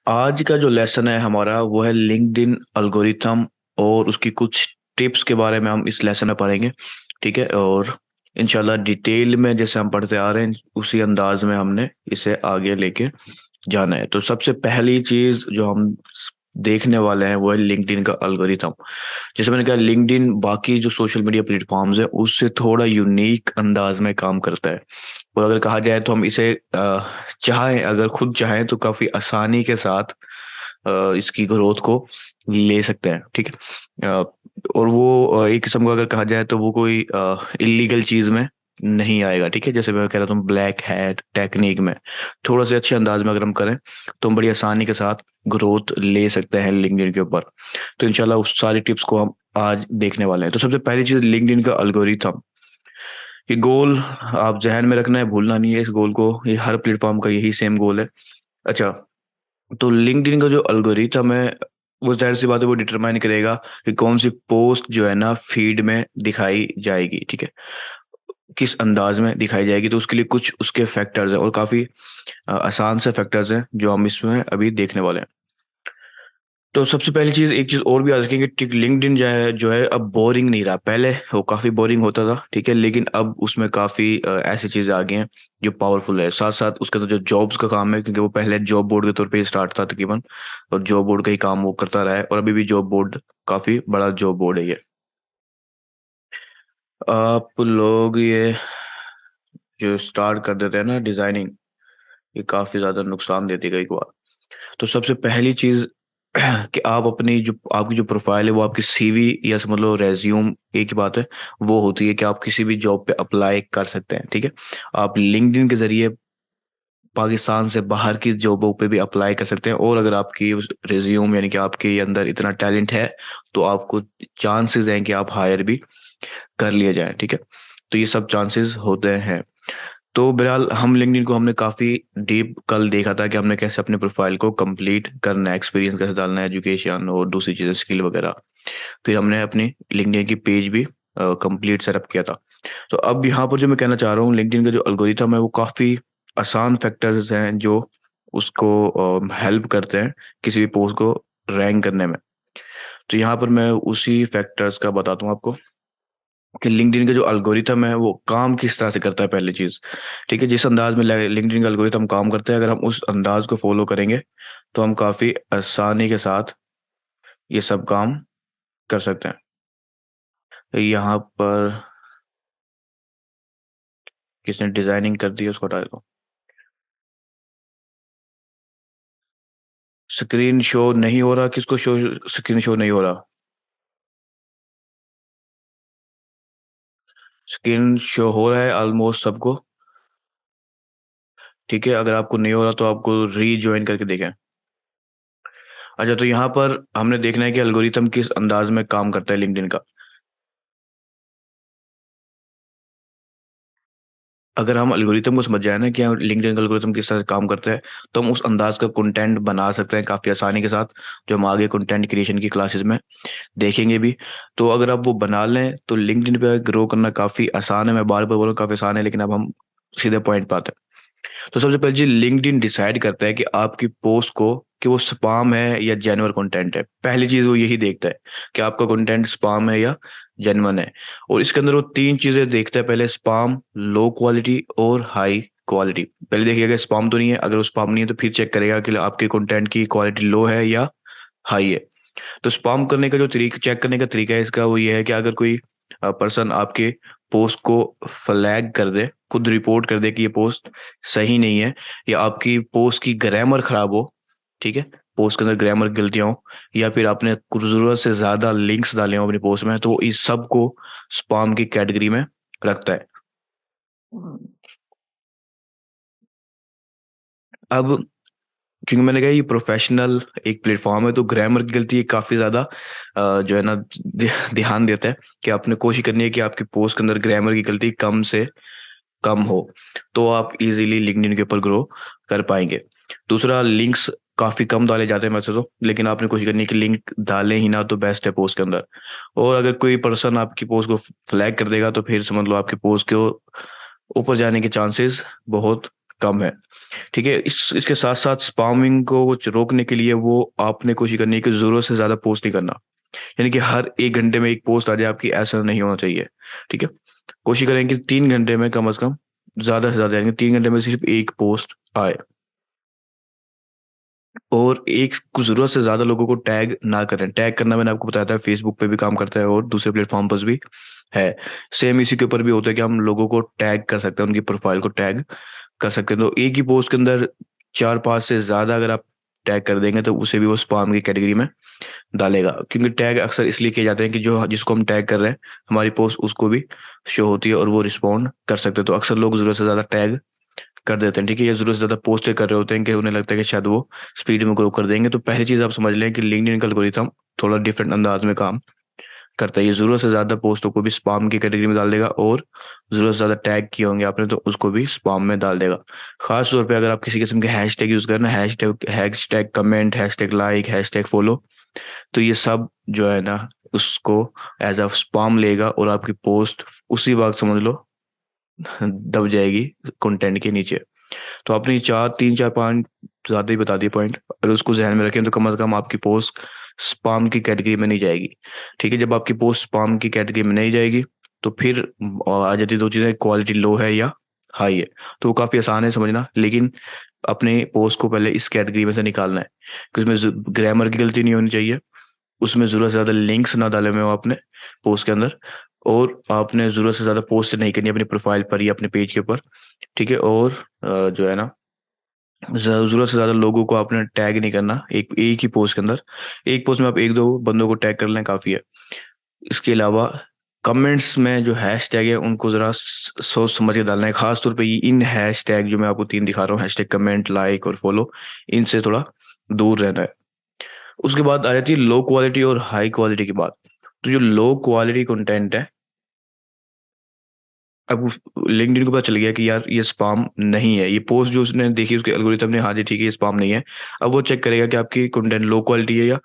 आज का जो लेसन है हमारा वो है लिंक्डइन एल्गोरिथम और उसकी कुछ टिप्स के बारे में हम इस लेसन में पढ़ेंगे। ठीक है। और इंशाल्लाह डिटेल में जैसे हम पढ़ते आ रहे हैं उसी अंदाज में हमने इसे आगे लेके जाना है। तो सबसे पहली चीज जो हम देखने वाले हैं वो है लिंक्डइन का एल्गोरिथम। जैसे मैंने कहा लिंक्डइन बाकी जो सोशल मीडिया प्लेटफॉर्म्स है उससे थोड़ा यूनिक अंदाज में काम करता है। और अगर कहा जाए तो हम इसे चाहें अगर खुद चाहें तो काफी आसानी के साथ इसकी ग्रोथ को ले सकते हैं। ठीक है। और वो एक किस्म का अगर कहा जाए तो वो कोई इलीगल चीज में नहीं आएगा। ठीक है। जैसे मैं कह रहा था ब्लैक हैट टेक्निक में थोड़ा से अच्छे अंदाज में अगर हम करें तो हम बड़ी आसानी के साथ ग्रोथ ले सकते हैं लिंक्डइन के ऊपर। तो इंशाल्लाह उस सारी टिप्स को हम आज देखने वाले हैं। तो सबसे पहली चीज लिंक्डइन का एल्गोरिथम। ये गोल आप जहन में रखना है, भूलना नहीं है इस गोल को। ये हर प्लेटफॉर्म का यही सेम गोल है। अच्छा। तो लिंक्डइन का जो एल्गोरिथम है वो जाहिर सी बात है वो डिटरमाइन करेगा कि कौन सी पोस्ट जो है ना फीड में दिखाई जाएगी। ठीक है। किस अंदाज में दिखाई जाएगी तो उसके लिए कुछ उसके फैक्टर्स हैं और काफी आसान से फैक्टर्स हैं जो हम इसमें अभी देखने वाले हैं। तो सबसे पहली चीज एक चीज और भी याद रखेंगे कि लिंक्डइन जो है अब बोरिंग नहीं रहा। पहले वो काफी बोरिंग होता था। ठीक है। लेकिन अब उसमें काफी ऐसी चीजें आ गई हैं जो पावरफुल है। साथ साथ उसका तो जो जॉब्स का काम है क्योंकि वो पहले जॉब बोर्ड के तौर पे स्टार्ट था तकरीबन, और जॉब बोर्ड का ही काम वो करता रहा है और अभी भी जॉब बोर्ड काफी बड़ा जॉब बोर्ड है ये। आप लोग ये जो स्टार्ट कर देते हैं ना डिजाइनिंग, ये काफी ज्यादा नुकसान देती है कई बार। तो सबसे पहली चीज कि आप अपनी जो आपकी जो प्रोफाइल है वो आपकी सीवी या समझ लो रेज्यूम एक ही बात है, वो होती है कि आप किसी भी जॉब पे अप्लाई कर सकते हैं। ठीक है। आप लिंक्डइन के जरिए पाकिस्तान से बाहर की जॉबों पे भी अप्लाई कर सकते हैं और अगर आपकी उस रेज्यूम यानी कि आपके अंदर इतना टैलेंट है तो आपको चांसेस हैं कि आप हायर भी कर लिए जाएं। ठीक है। तो ये सब चांसेस होते हैं। तो बहरहाल हम लिंक्डइन को हमने काफ़ी डीप कल देखा था कि हमने कैसे अपने प्रोफाइल को कंप्लीट करना है, एक्सपीरियंस कैसे डालना है, एजुकेशन और दूसरी चीज़ें स्किल वगैरह। फिर हमने अपनी लिंक्डइन की पेज भी कंप्लीट सेटअप किया था। तो अब यहाँ पर जो मैं कहना चाह रहा हूँ लिंक्डइन का जो एल्गोरिथम है वो काफ़ी आसान फैक्टर्स हैं जो उसको हेल्प करते हैं किसी भी पोस्ट को रैंक करने में। तो यहाँ पर मैं उसी फैक्टर्स का बताता हूँ आपको कि लिंक्डइन का जो एल्गोरिथम है वो काम किस तरह से करता है पहली चीज। ठीक है। जिस अंदाज में लिंक्डइन का एल्गोरिथम काम करता है अगर हम उस अंदाज को फॉलो करेंगे तो हम काफी आसानी के साथ ये सब काम कर सकते हैं। तो यहाँ पर किसने डिजाइनिंग कर दी है उसको हटा दो। स्क्रीन शो नहीं हो रहा, किसको शो स्क्रीन शो नहीं हो रहा? स्क्रीन शो हो रहा है ऑलमोस्ट सबको। ठीक है। अगर आपको नहीं हो रहा तो आपको रीज्वाइन करके देखें। अच्छा। तो यहाँ पर हमने देखना है कि एल्गोरिथम किस अंदाज में काम करता है लिंक्डइन का। अगर हम एल्गोरिथम को समझ जाए ना कि हम लिंक्डइन का एल्गोरिथम किस तरह से काम करता है तो हम उस अंदाज का कंटेंट बना सकते हैं काफ़ी आसानी के साथ, जो हम आगे कंटेंट क्रिएशन की क्लासेस में देखेंगे भी। तो अगर आप वो बना लें तो लिंक्डइन पे ग्रो करना काफ़ी आसान है। मैं बार बार बोल रहा हूँ काफ़ी आसान है लेकिन अब हम सीधे पॉइंट पे आते हैं। तो सबसे पहले जी लिंक्डइन डिसाइड करता है कि आपकी पोस्ट को कि वो स्पाम है या जेन्युइन कंटेंट है। पहली चीज वो यही देखता है कि आपका कंटेंट स्पाम है या जेन्युइन है। और इसके अंदर वो तीन चीजें देखता है, पहले स्पाम, लो क्वालिटी और हाई क्वालिटी। पहले देखिएगा स्पाम तो नहीं है, अगर वो स्पाम नहीं है तो फिर चेक करेगा कि आपके कंटेंट की क्वालिटी लो है या हाई है। तो स्पैम करने का जो तरीका चेक करने का तरीका है इसका वो ये है कि अगर कोई पर्सन आपके पोस्ट को फ्लैग कर दे, खुद रिपोर्ट कर दे कि ये पोस्ट सही नहीं है या आपकी पोस्ट की ग्रामर खराब हो। ठीक है। पोस्ट के अंदर ग्रामर गलतियां हो या फिर आपने कुछ जरूरत से ज्यादा लिंक्स डाले हो अपनी पोस्ट में तो वो इस सब को स्पैम की कैटेगरी में रखता है। अब क्योंकि मैंने कहा ये प्रोफेशनल एक प्लेटफॉर्म है तो ग्रामर की गलती काफ़ी ज़्यादा जो है ना ध्यान देता है कि आपने कोशिश करनी है कि आपके पोस्ट के अंदर ग्रामर की गलती कम से कम हो तो आप इजीली लिंक्डइन के ऊपर ग्रो कर पाएंगे। दूसरा लिंक्स काफ़ी कम डाले जाते हैं वैसे तो, लेकिन आपने कोशिश करनी है कि लिंक डालें ही ना तो बेस्ट है पोस्ट के अंदर। और अगर कोई पर्सन आपकी पोस्ट को फ्लैग कर देगा तो फिर समझ लो आपकी पोस्ट के ऊपर जाने के चांसेस बहुत कम है। ठीक है, इसके साथ साथ स्पामिंग को रोकने के लिए वो आपने कोशिश करनी है कि जरूरत से ज्यादा पोस्ट नहीं करना। यानी कि हर 1 घंटे में एक पोस्ट आ जाए आपकी, ऐसा नहीं होना चाहिए। ठीक है, कोशिश करें कि 3 घंटे में कम से कम, ज्यादा से ज्यादा, यानी कि 3 घंटे में सिर्फ एक पोस्ट आए। और एक कुछ जरूरत से ज्यादा लोगों को टैग ना करें। टैग करना मैंने आपको बताया था, फेसबुक पे भी काम करता है और दूसरे प्लेटफॉर्म पर भी है। सेम इसी के ऊपर भी होता है कि हम लोगों को टैग कर सकते हैं, उनकी प्रोफाइल को टैग कर सकते हैं। तो एक ही पोस्ट के अंदर 4-5 से ज्यादा अगर आप टैग कर देंगे तो उसे भी वो स्पाम की कैटेगरी में डालेगा। क्योंकि टैग अक्सर इसलिए किए जाते हैं कि जो जिसको हम टैग कर रहे हैं, हमारी पोस्ट उसको भी शो होती है और वो रिस्पॉन्ड कर सकते हैं। तो अक्सर लोग जरूरत से ज्यादा टैग कर देते हैं। ठीक है, ये जरूरत से ज्यादा पोस्टें कर रहे होते हैं कि उन्हें लगता है कि शायद वो स्पीड में ग्रो कर देंगे। तो पहली चीज आप समझ लें कि लिंक्डइन का एल्गोरिथम थोड़ा डिफरेंट अंदाज में काम करता है। ये जरूरत से ज्यादा पोस्टों को भी स्पाम की कैटेगरी में डाल देगा, और जरूरत से ज्यादा टैग किए होंगे आपने तो उसको भी स्पाम में डाल देगा। खास तौर पे अगर आप किसी किस्म के हैशटैग यूज करें ना, hashtag hashtag comment, hashtag like, hashtag follow, तो ये सब जो है ना उसको एज अ स्पाम लेगा और आपकी पोस्ट उसी वक्त समझ लो दब जाएगी कंटेंट के नीचे। तो आपने 3 4 5 ज्यादा ही बता दिए पॉइंट, अगर उसको ध्यान में रखें तो कम से कम आपकी पोस्ट स्पाम की कैटेगरी में नहीं जाएगी। ठीक है, जब आपकी पोस्ट स्पाम की कैटेगरी में नहीं जाएगी तो फिर आ जाती दो चीजें, क्वालिटी लो है या हाई है। तो वो काफी आसान है समझना, लेकिन अपने पोस्ट को पहले इस कैटेगरी में से निकालना है कि उसमें ग्रामर की गलती नहीं होनी चाहिए, उसमें जरूरत से ज्यादा लिंक्स ना डाले हुए हो आपने पोस्ट के अंदर, और आपने जरूरत से ज्यादा पोस्ट नहीं करनी अपनी प्रोफाइल पर या अपने पेज के ऊपर। ठीक है, और जो है ना जरूरत से ज्यादा लोगों को आपने टैग नहीं करना एक एक ही पोस्ट के अंदर। एक पोस्ट में आप 1-2 बंदों को टैग कर लें, काफी है। इसके अलावा कमेंट्स में जो हैश टैग है उनको जरा सोच समझ के डालना है। खास तौर पे इन हैश टैग जो मैं आपको 3 दिखा रहा हूँ, हैश टैग कमेंट, लाइक और फॉलो, इनसे थोड़ा दूर रहना है। उसके बाद आ जाती है लो क्वालिटी और हाई क्वालिटी की बात। तो जो लो क्वालिटी कंटेंट है, अब लिंक्डइन को पता चल गया कि यार ये स्पाम नहीं है, ये पोस्ट जो उसने देखी उसके एल्गोरिथम ने, हाँ जी ठीक है ये स्पाम नहीं है। अब वो चेक करेगा कि आपकी कंटेंट लो क्वालिटी है या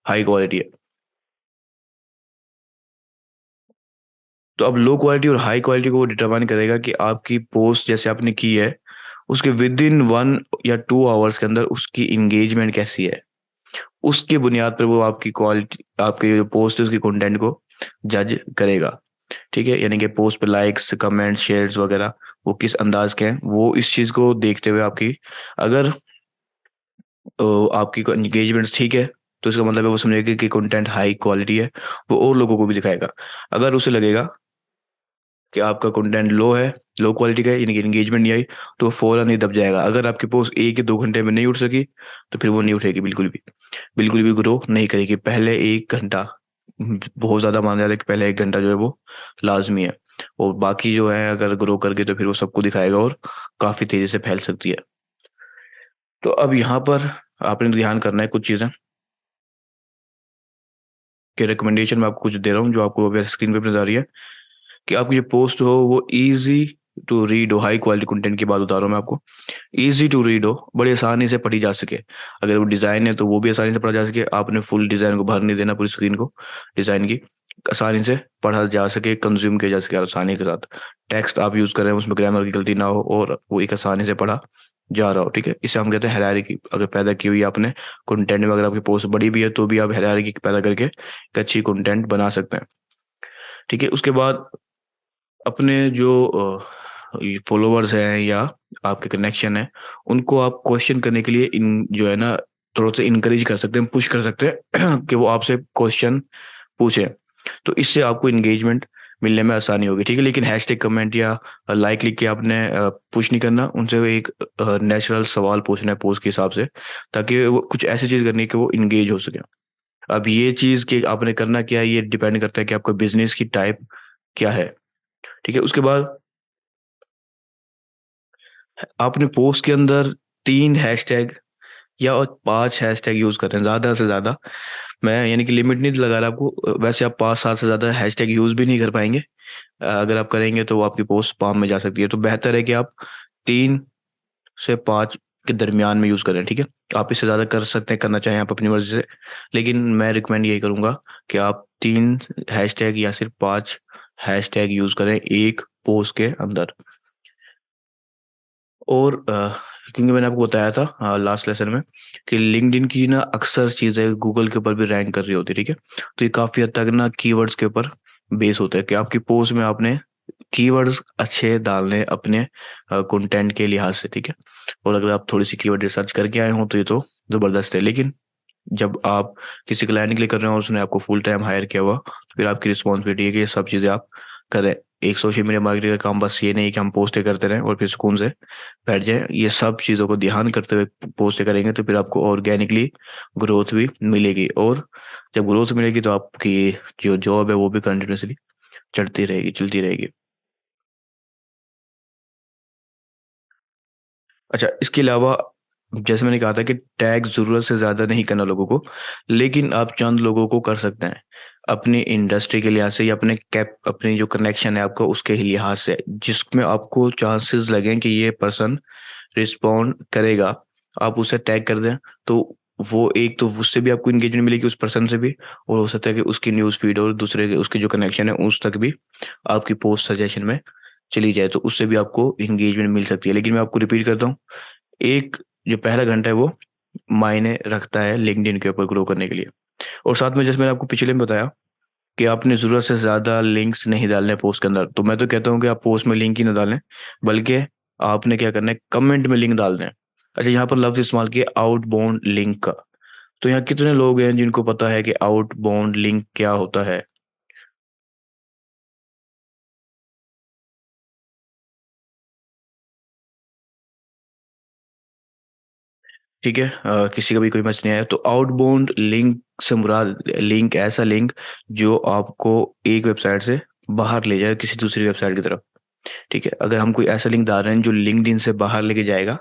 हाई क्वालिटी है। तो अब लो क्वालिटी और हाई क्वालिटी को वो डिटरमाइन करेगा कि आपकी पोस्ट जैसे आपने की है उसके विद इन 1 या 2 आवर्स के अंदर उसकी इंगेजमेंट कैसी है। उसकी बुनियाद पर वो आपकी क्वालिटी, आपके जो पोस्ट है उसकी कंटेंट को जज करेगा। ठीक है, यानी कि पोस्ट पे लाइक्स, कमेंट, शेयर्स वगैरह वो किस अंदाज के हैं, वो इस चीज को देखते हुए आपकी, अगर आपकी एंगेजमेंट ठीक है तो इसका मतलब है वो समझेगा कि कंटेंट हाई क्वालिटी है, वो और लोगों को भी दिखाएगा। अगर उसे लगेगा कि आपका कंटेंट लो है, लो क्वालिटी का है, यानी कि एंगेजमेंट नहीं आई, तो वो फौरन ही दब जाएगा। अगर आपकी पोस्ट 1 या 2 घंटे में नहीं उठ सकी तो फिर वो नहीं उठेगी, बिल्कुल भी ग्रो नहीं करेगी। पहले 1 घंटा बहुत ज्यादा माना जाता है कि पहले 1 घंटा जो है वो लाजमी है, और बाकी जो है अगर ग्रो कर गए तो फिर वो सबको दिखाएगा और काफी तेजी से फैल सकती है। तो अब यहाँ पर आपने ध्यान करना है कुछ चीजें कि रिकमेंडेशन मैं आपको कुछ दे रहा हूँ जो आपको अभी स्क्रीन पे नजर आ रही है, कि आपकी जो पोस्ट हो वो इजी टू रीड हो। हाई क्वालिटी कंटेंट की बात बता रहा हूँ मैं आपको, इजी टू रीड हो, बड़ी आसानी से पढ़ी जा सके। अगर वो डिजाइन है तो वो भी आसानी से पढ़ा जा सके, आपने फुल डिजाइन को भर नहीं देना पूरी स्क्रीन को डिजाइन की, आसानी से पढ़ा जा सके, कंज्यूम किया जा सके आसानी के साथ। टेक्स्ट आप यूज कर रहे हैं उसमें ग्रामर की गलती ना हो और वो एक आसानी से पढ़ा जा रहा हो। ठीक है, इसे हम कहते हैं हायरार्की अगर पैदा की हुई है आपने कंटेंट में। अगर आपकी पोस्ट बड़ी भी है तो भी आप हायरार्की पैदा करके एक अच्छी कंटेंट बना सकते हैं। ठीक है, उसके बाद अपने जो फॉलोअर्स हैं या आपके कनेक्शन है उनको आप क्वेश्चन करने के लिए इन जो है ना थोड़ा सा इनकरेज कर सकते हैं, पुश कर सकते हैं कि वो आपसे क्वेश्चन पूछे। तो इससे आपको इंगेजमेंट मिलने में आसानी होगी। ठीक है, लेकिन हैशटैग कमेंट या लाइक लिख के आपने पुश नहीं करना, उनसे वो एक नेचुरल सवाल पूछना है पोस्ट के हिसाब से, ताकि वो कुछ ऐसी चीज करनी है कि वो इंगेज हो सके। अब ये चीज कि आपने करना क्या है ये डिपेंड करता है कि आपका बिजनेस की टाइप क्या है। ठीक है, उसके बाद आपने पोस्ट के अंदर 3 हैशटैग या और 5 हैशटैग यूज कर रहे हैं ज्यादा से ज्यादा। मैं यानी कि लिमिट नहीं लगा रहा आपको, वैसे आप 5-7 से ज्यादा हैशटैग यूज भी नहीं कर पाएंगे। अगर आप करेंगे तो वो आपकी पोस्ट स्पैम में जा सकती है। तो बेहतर है कि आप 3 से 5 के दरमियान में यूज करें। ठीक है, आप इससे ज्यादा कर सकते हैं, करना चाहें आप अपनी मर्जी से, लेकिन मैं रिकमेंड यही करूंगा कि आप 3 हैशटैग या सिर्फ 5 हैशटैग यूज करें एक पोस्ट के अंदर। और क्योंकि मैंने आपको बताया था लास्ट लेसन में कि लिंक्डइन की ना अक्सर चीज़ें गूगल के ऊपर भी रैंक कर रही होती है, ठीक है। तो ये काफ़ी हद तक ना कीवर्ड्स के ऊपर बेस होता है कि आपकी पोस्ट में आपने कीवर्ड्स अच्छे डालने हैं अपने कंटेंट के लिहाज से, ठीक है। और अगर आप थोड़ी सी कीवर्ड रिसर्च करके आए हो तो ये तो ज़बरदस्त है। लेकिन जब आप किसी क्लाइंट के लिए कर रहे हो और उसने आपको फुल टाइम हायर किया हुआ, तो फिर आपकी रिस्पॉन्सिबिलिटी है कि ये सब चीज़ें आप करें। एक सोशल मीडिया मार्केटिंग का काम बस ये नहीं कि हम पोस्टें करते रहें और फिर सुकून से बैठ जाएं। ये सब चीज़ों को ध्यान करते हुए पोस्टें करेंगे तो फिर आपको ऑर्गेनिकली ग्रोथ भी मिलेगी। और जब ग्रोथ मिलेगी तो आपकी जो जॉब है वो भी कंटिन्यूसली चढ़ती रहेगी, चलती रहेगी। अच्छा, इसके अलावा जैसे मैंने कहा था कि टैग ज़रूरत से ज़्यादा नहीं करना लोगों को, लेकिन आप चंद लोगों को कर सकते हैं। अपनी इंडस्ट्री के लिहाज से या अपनी जो कनेक्शन है आपका उसके ही लिहाज से, जिसमें आपको चांसेस लगें कि ये पर्सन रिस्पॉन्ड करेगा, आप उसे टैग कर दें। तो वो एक तो उससे भी आपको एंगेजमेंट मिलेगी उस पर्सन से भी, और हो सकता है कि उसकी न्यूज़ फीड और दूसरे के उसके जो कनेक्शन है उस तक भी आपकी पोस्ट सजेशन में चली जाए, तो उससे भी आपको एंगेजमेंट मिल सकती है। लेकिन मैं आपको रिपीट करता हूँ, एक जो पहला घंटा है वो मायने रखता है लिंक्डइन के ऊपर ग्रो करने के लिए। और साथ में जैसे मैंने आपको पिछले में बताया कि आपने ज़रूरत से ज़्यादा लिंक्स नहीं डालने पोस्ट के अंदर, तो मैं तो कहता हूँ कि आप पोस्ट में लिंक ही ना डालें, बल्कि आपने क्या करना है, कमेंट में लिंक डाल दें। अच्छा, यहाँ पर लफ्ज़ इस्तेमाल किया आउटबाउंड लिंक का। तो यहाँ कितने लोग हैं जिनको पता है कि आउटबाउंड लिंक क्या होता है? ठीक है, किसी का भी कोई मैसेज नहीं आया तो आउटबाउंड लिंक से मुराद लिंक ऐसा लिंक जो आपको एक वेबसाइट से बाहर ले जाए किसी दूसरी वेबसाइट की तरफ। ठीक है, अगर हम कोई ऐसा लिंक डाल रहे हैं जो लिंक्डइन से बाहर लेके जाएगा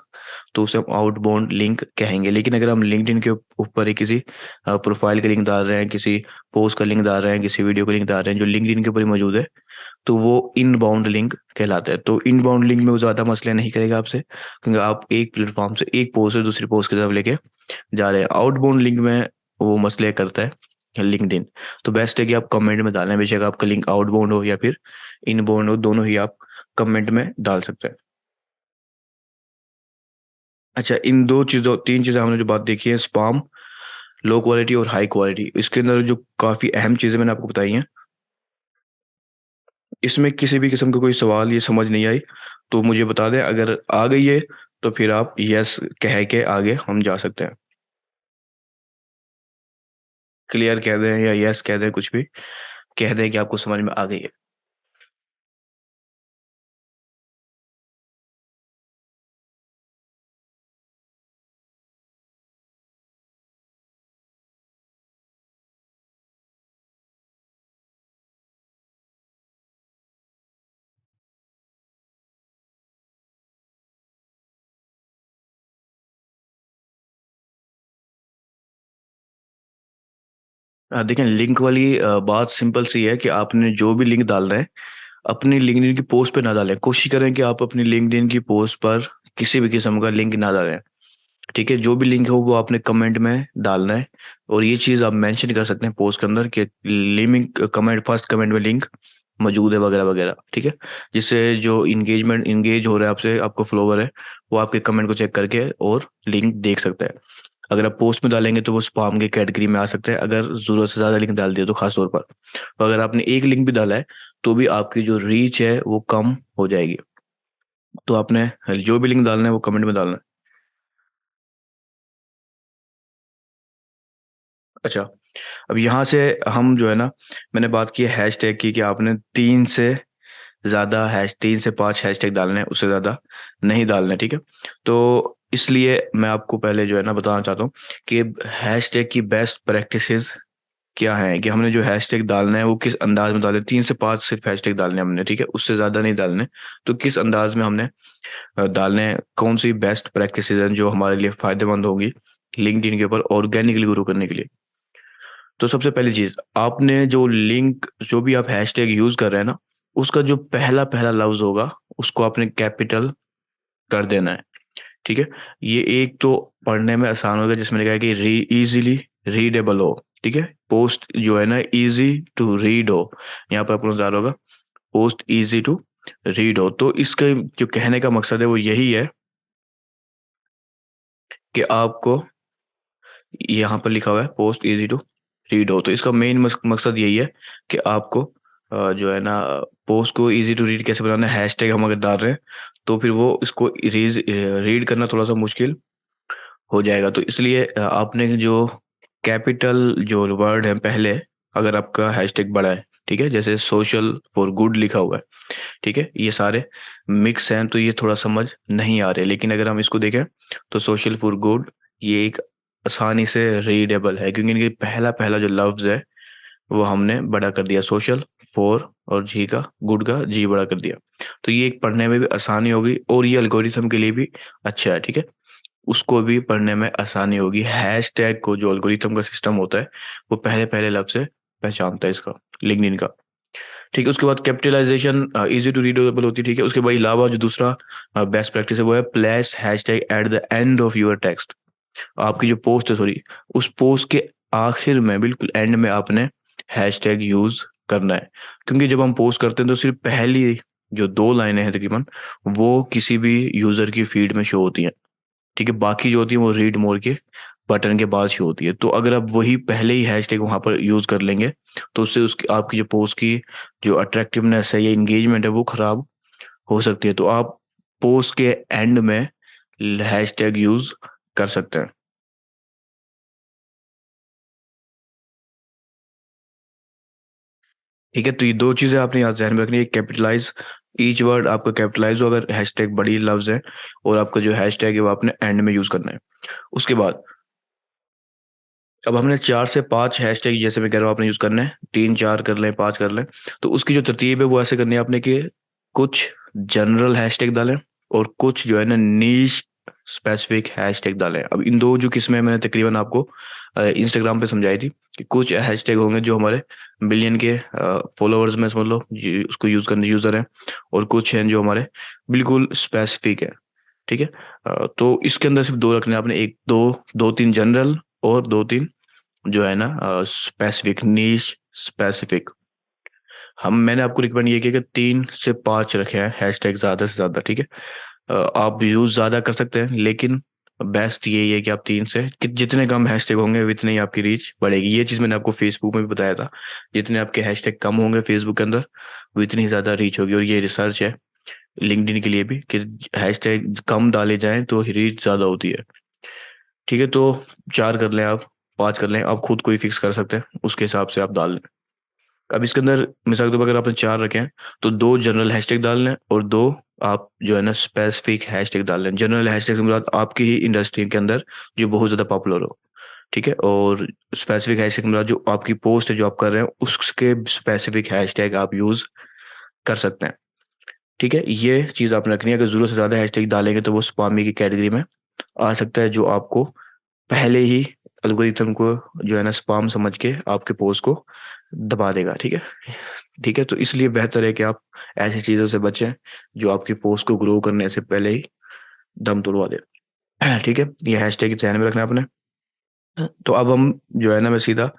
तो उसे हम आउटबाउंड लिंक कहेंगे। लेकिन अगर हम लिंक्डइन के ऊपर ही किसी प्रोफाइल का लिंक डाल रहे हैं, किसी पोस्ट का लिंक डाल रहे हैं, किसी वीडियो का लिंक डाल रहे हैं जो लिंक्डइन के ऊपर ही मौजूद है, तो वो इनबाउंड लिंक कहलाता है। तो इनबाउंड लिंक में वो ज़्यादा मसले नहीं करेगा आपसे, क्योंकि आप एक प्लेटफॉर्म से एक पोस्ट से दूसरी पोस्ट की तरफ लेके जा रहे हैं। आउटबाउंड लिंक में वो मसले करता है लिंक्डइन। तो बेस्ट है कि आप कमेंट में डालें, बेशक आपका लिंक आउटबाउंड हो या फिर इनबाउंड हो, दोनों ही आप कमेंट में डाल सकते हैं। अच्छा, इन दो चीज़ों तीन चीज़ें हमने जो बात देखी है, स्पाम, लो क्वालिटी और हाई क्वालिटी, इसके अंदर जो काफ़ी अहम चीज़ें मैंने आपको बताई हैं, इसमें किसी भी किस्म का कोई सवाल ये समझ नहीं आई तो मुझे बता दें। अगर आ गई है तो फिर आप यस कह के आगे हम जा सकते हैं। क्लियर कह दें या यस कह दें, कुछ भी कह दें कि आपको समझ में आ गई है। देखें, लिंक वाली बात सिंपल सी है कि आपने जो भी लिंक डाल रहे हैं अपनी लिंक्डइन की पोस्ट पे ना डालें। कोशिश करें कि आप अपनी लिंक्डइन की पोस्ट पर किसी भी किस्म का लिंक ना डालें। ठीक है, जो भी लिंक हो वो आपने कमेंट में डालना है। और ये चीज़ आप मेंशन कर सकते हैं पोस्ट के अंदर कि लिंक कमेंट फर्स्ट कमेंट में लिंक मौजूद है वगैरह वगैरह, ठीक है। जिससे जो इंगेज हो रहा है आपसे, आपको फॉलोवर है, वो आपके कमेंट को चेक करके और लिंक देख सकता है। अगर आप पोस्ट में डालेंगे तो वो स्पाम की कैटेगरी में आ सकता है, अगर ज़रूरत से ज़्यादा लिंक डाल दिया तो खास तौर पर। और अगर आपने एक लिंक भी डाला है तो भी आपकी जो रीच है वो कम हो जाएगी। तो आपने जो भी लिंक डालना है वो कमेंट में डालना है। अच्छा, अब यहाँ से हम जो है ना, मैंने बात की है हैशटैग की कि आपने 3 से 5 हैशटैग डालने हैं, उससे ज़्यादा नहीं डालने, ठीक है। तो इसलिए मैं आपको पहले जो है ना बताना चाहता हूँ कि हैशटैग की बेस्ट प्रैक्टिसेस क्या हैं, कि हमने जो हैशटैग डालना है वो किस अंदाज में डालें। 3 से 5 सिर्फ हैशटैग डालने हैं हमने, ठीक है, उससे ज़्यादा नहीं डालने। तो किस अंदाज में हमने डालने हैं, कौन सी बेस्ट प्रैक्टिसेस हैं जो हमारे लिए फ़ायदेमंद होंगी लिंक्डइन के ऊपर ऑर्गेनिकली ग्रो करने के लिए। तो सबसे पहली चीज़, आपने जो भी आप हैशटैग यूज़ कर रहे हैं ना, उसका जो पहला-पहला लफ्ज़ होगा, उसको आपने कैपिटल कर देना है, ठीक है? ये एक तो पढ़ने में आसान होगा, जिसमें लिखा है कि ईज़िली रीडेबल हो, ठीक है? पोस्ट जो है ना ईज़ी टू रीड हो, यहाँ पर आपको नज़र आ रहा होगा, पोस्ट ईज़ी टू रीड हो। तो इसका जो कहने का मकसद है वो यही है कि आपको यहाँ पर लिखा हुआ है पोस्ट इजी टू रीड हो, तो इसका मेन मकसद यही है कि आपको जो है ना पोस्ट को इजी टू रीड कैसे बनाना है। हैशटैग हम अगर डाल रहे हैं तो फिर वो इसको रीड करना थोड़ा सा मुश्किल हो जाएगा। तो इसलिए आपने जो कैपिटल जो वर्ड है पहले, अगर आपका हैशटैग बड़ा है, ठीक है, जैसे सोशल फॉर गुड लिखा हुआ है, ठीक है, ये सारे मिक्स हैं तो ये थोड़ा समझ नहीं आ रहे। लेकिन अगर हम इसको देखें तो सोशल फॉर गुड ये एक आसानी से रीडेबल है, क्योंकि इनके पहला पहला जो लफ्ज है वो हमने बड़ा कर दिया, सोशल फोर और जी का गुड का जी बड़ा कर दिया। तो ये एक पढ़ने में भी आसानी होगी और ये एल्गोरिथम के लिए भी अच्छा है, ठीक है, उसको भी पढ़ने में आसानी होगी। हैशटैग को जो एल्गोरिथम का सिस्टम होता है वो पहले पहले लफ्ज से पहचानता है इसका, लिंक्डइन का, ठीक है। उसके बाद कैपिटलाइजेशन इजी टू रीडेबल होती है, ठीक है। उसके बाद अलावा जो दूसरा बेस्ट प्रैक्टिस है वो है place hashtag at the end of your text. आपकी जो पोस्ट है, सॉरी, उस पोस्ट के आखिर में, बिल्कुल एंड में आपने हैशटैग यूज करना है, क्योंकि जब हम पोस्ट करते हैं तो सिर्फ पहली जो 2 लाइनें हैं तकरीबन वो किसी भी यूजर की फीड में शो होती हैं, ठीक है। बाकी जो होती है वो रीड मोर के बटन के बाद शो होती है। तो अगर आप वही पहले ही हैशटैग वहां पर यूज कर लेंगे तो उससे उसकी आपकी जो पोस्ट की जो अट्रैक्टिवनेस है या इंगेजमेंट है वो खराब हो सकती है। तो आप पोस्ट के एंड में हैशटैग यूज कर सकते हैं, ठीक है। तो ये 2 चीजें आपने याद ध्यान में रखनी है, कैपिटलाइज ईच वर्ड आपका कैपिटलाइज हो अगर हैशटैग बड़ी लफ्ज है, और आपका जो हैशटैग है वो आपने एंड में यूज करना है। उसके बाद अब हमने 4 से 5 हैशटैग, जैसे मैं कह रहा हूँ, आपने यूज करना है, 3 4 कर लें, 5 कर लें। तो उसकी जो तरतीब है वो ऐसे करनी है आपने कि कुछ जनरल हैशटैग डालें और कुछ जो है ना नीश स्पेसिफिक हैशटैग डालें। अब इन 2 जो किस्में मैंने तकरीबन आपको इंस्टाग्राम पे समझाई थी कि कुछ हैशटैग होंगे जो हमारे मिलियन के फॉलोअर्स में समझ लो उसको यूज करने यूजर हैं, और कुछ हैं जो हमारे बिल्कुल स्पेसिफिक है, ठीक है। तो इसके अंदर सिर्फ 2 रखने हैं आपने, एक दो 2 3 जनरल और 2 3 जो है ना स्पेसिफिक, नीश स्पेसिफिक। हम मैंने आपको रिकमेंड ये किया कि 3 से 5 रखे हैं हैशटैग ज़्यादा से ज़्यादा, ठीक है। आप यूज़ ज़्यादा कर सकते हैं लेकिन बेस्ट यही है कि आप 3 से कि जितने कम हैशटैग होंगे उतनी ही आपकी रीच बढ़ेगी। ये चीज़ मैंने आपको फेसबुक में भी बताया था, जितने आपके हैशटैग कम होंगे फेसबुक के अंदर वो इतनी ज़्यादा रीच होगी। और ये रिसर्च है लिंक्डइन के लिए भी कि हैशटैग कम डाले जाएं तो रीच ज़्यादा होती है, ठीक है। तो 4 कर लें आप, 5 कर लें, आप खुद कोई फिक्स कर सकते हैं, उसके हिसाब से आप डाल लें। अब इसके अंदर मिसाल के तौर पर अगर आपने 4 रखे हैं तो 2 जनरल हैशटैग डाल लें और 2 आप जो है ना स्पेसिफिक हैशटैग डाल लें। जनरल हैशटैग के बाद आपकी ही इंडस्ट्री के अंदर जो बहुत ज़्यादा पॉपुलर हो, ठीक है, और स्पेसिफिक हैशटैग के बाद जो आपकी पोस्ट है जो आप कर रहे हैं उसके स्पेसिफिक हैशटैग आप यूज़ कर सकते हैं, ठीक है। ये चीज़ आपने रखनी है, अगर ज़रूरत से ज़्यादा हैशटैग डालेंगे तो वो स्पामी की कैटेगरी में आ सकता है, जो आपको पहले ही एल्गोरिथम को जो है ना स्पाम समझ के आपके पोस्ट को दबा देगा, ठीक है। ठीक है, तो इसलिए बेहतर है कि आप ऐसी चीज़ों से बचें जो आपकी पोस्ट को ग्रो करने से पहले ही दम तोड़वा दे। ठीक है, ये हैशटैग ध्यान में रखना है आपने। तो अब हम जो है ना मैं सीधा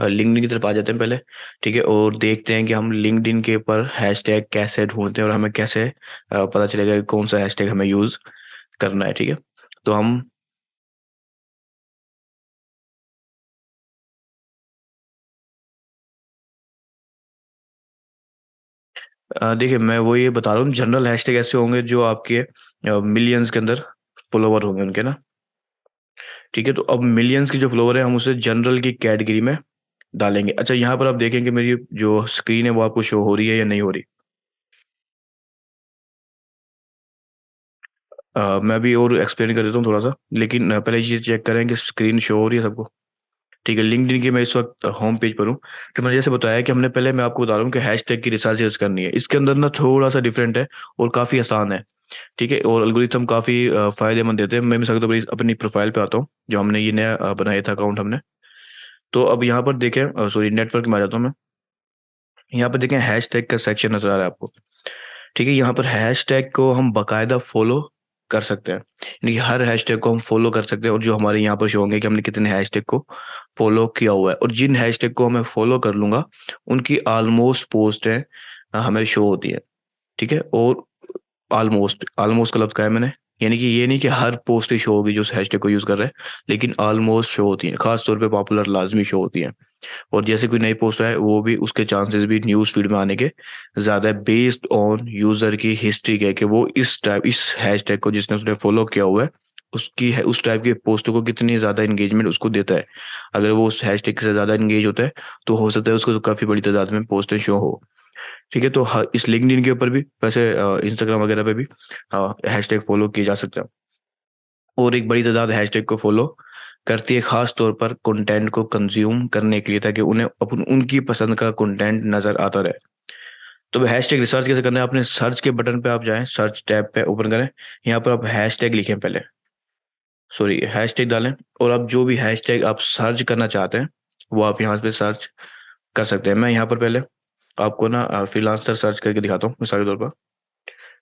लिंक्डइन की तरफ आ जाते हैं पहले, ठीक है, और देखते हैं कि हम लिंक्डइन के ऊपर हैशटैग कैसे ढूंढते हैं और हमें कैसे पता चलेगा कि कौन सा हैशटैग हमें यूज़ करना है, ठीक है। तो हम देखिए मैं वो ये बता रहा हूँ, जनरल हैशटैग ऐसे होंगे जो आपके मिलियंस के अंदर फॉलोवर होंगे उनके ना, ठीक है। तो अब मिलियंस के जो फॉलोवर है हम उसे जनरल की कैटेगरी में डालेंगे। अच्छा, यहाँ पर आप देखेंगे मेरी जो स्क्रीन है वो आपको शो हो रही है या नहीं हो रही? मैं अभी और एक्सप्लेन कर देता हूँ थोड़ा सा, लेकिन पहले ये चेक करें कि स्क्रीन शो हो रही है सबको, ठीक है। लिंक्डइन की मैं इस वक्त होम पेज पर हूँ। तो मैंने जैसे बताया कि हमने पहले मैं आपको बता रहा हूँ कि हैशटैग की रिसर्च करनी है, इसके अंदर ना थोड़ा सा डिफरेंट है और काफ़ी आसान है, ठीक है, और एल्गोरिथम काफ़ी फायदेमंद देते हैं। मैं मिसाल के तौर पर अपनी प्रोफाइल पे आता हूँ, जो हमने ये नया बनाया था अकाउंट हमने। तो अब यहाँ पर देखें, सॉरी नेटवर्क में आ जाता हूँ मैं। यहाँ पर देखें हैशटैग का सेक्शन नजर आ रहा है आपको, ठीक है। यहाँ पर हैशटैग को हम बाकायदा फॉलो कर सकते हैं, यानी कि हर हैशटैग को हम फॉलो कर सकते हैं और जो हमारे यहाँ पर शो होंगे कि हमने कितने हैशटैग को फॉलो किया हुआ है, और जिन हैशटैग को मैं फॉलो कर लूंगा उनकी ऑलमोस्ट पोस्ट है हमें शो होती है, ठीक है। और ऑलमोस्ट ऑलमोस्ट का लफ्ज़ कहा है मैंने, यानी कि ये नहीं कि हर पोस्ट ही शो होगी जो उस हैशटैग को यूज़ कर रहा है, लेकिन ऑलमोस्ट शो होती हैं, खास तौर पे पॉपुलर लाजमी शो होती हैं। और जैसे कोई नई पोस्ट है वो भी, उसके चांसेस भी न्यूज़ फीड में आने के ज़्यादा है, बेस्ड ऑन यूज़र की हिस्ट्री के, कि वो इस हैशटैग को जिसने उसने फॉलो किया हुआ है उसकी है, उस टाइप की पोस्टों को कितनी ज़्यादा इंगेजमेंट उसको देता है। अगर वो उस हैशटैग से ज़्यादा इंगेज होता है तो हो सकता है उसको तो काफ़ी बड़ी तादाद में पोस्टें शो हो। ठीक है, तो इस लिंक्डइन के ऊपर भी वैसे, इंस्टाग्राम वगैरह पे भी हैशटैग फॉलो किए जा सकते हैं। और एक बड़ी तादाद हैशटैग को फॉलो करती है खास तौर पर कंटेंट को कंज्यूम करने के लिए, ताकि उन्हें अपन उनकी पसंद का कंटेंट नज़र आता रहे। तो हैशटैग रिसर्च कैसे करना है, अपने सर्च के बटन पे आप जाएं, सर्च टैब पे ओपन करें, यहाँ पर आप हैशटैग लिखें, पहले सॉरी हैशटैग डालें, और आप जो भी हैशटैग आप सर्च करना चाहते हैं वो आप यहाँ पे सर्च कर सकते हैं। मैं यहाँ पर पहले आपको ना फ्रीलांसर सर्च करके दिखाता हूँ मिसाल के तौर पर।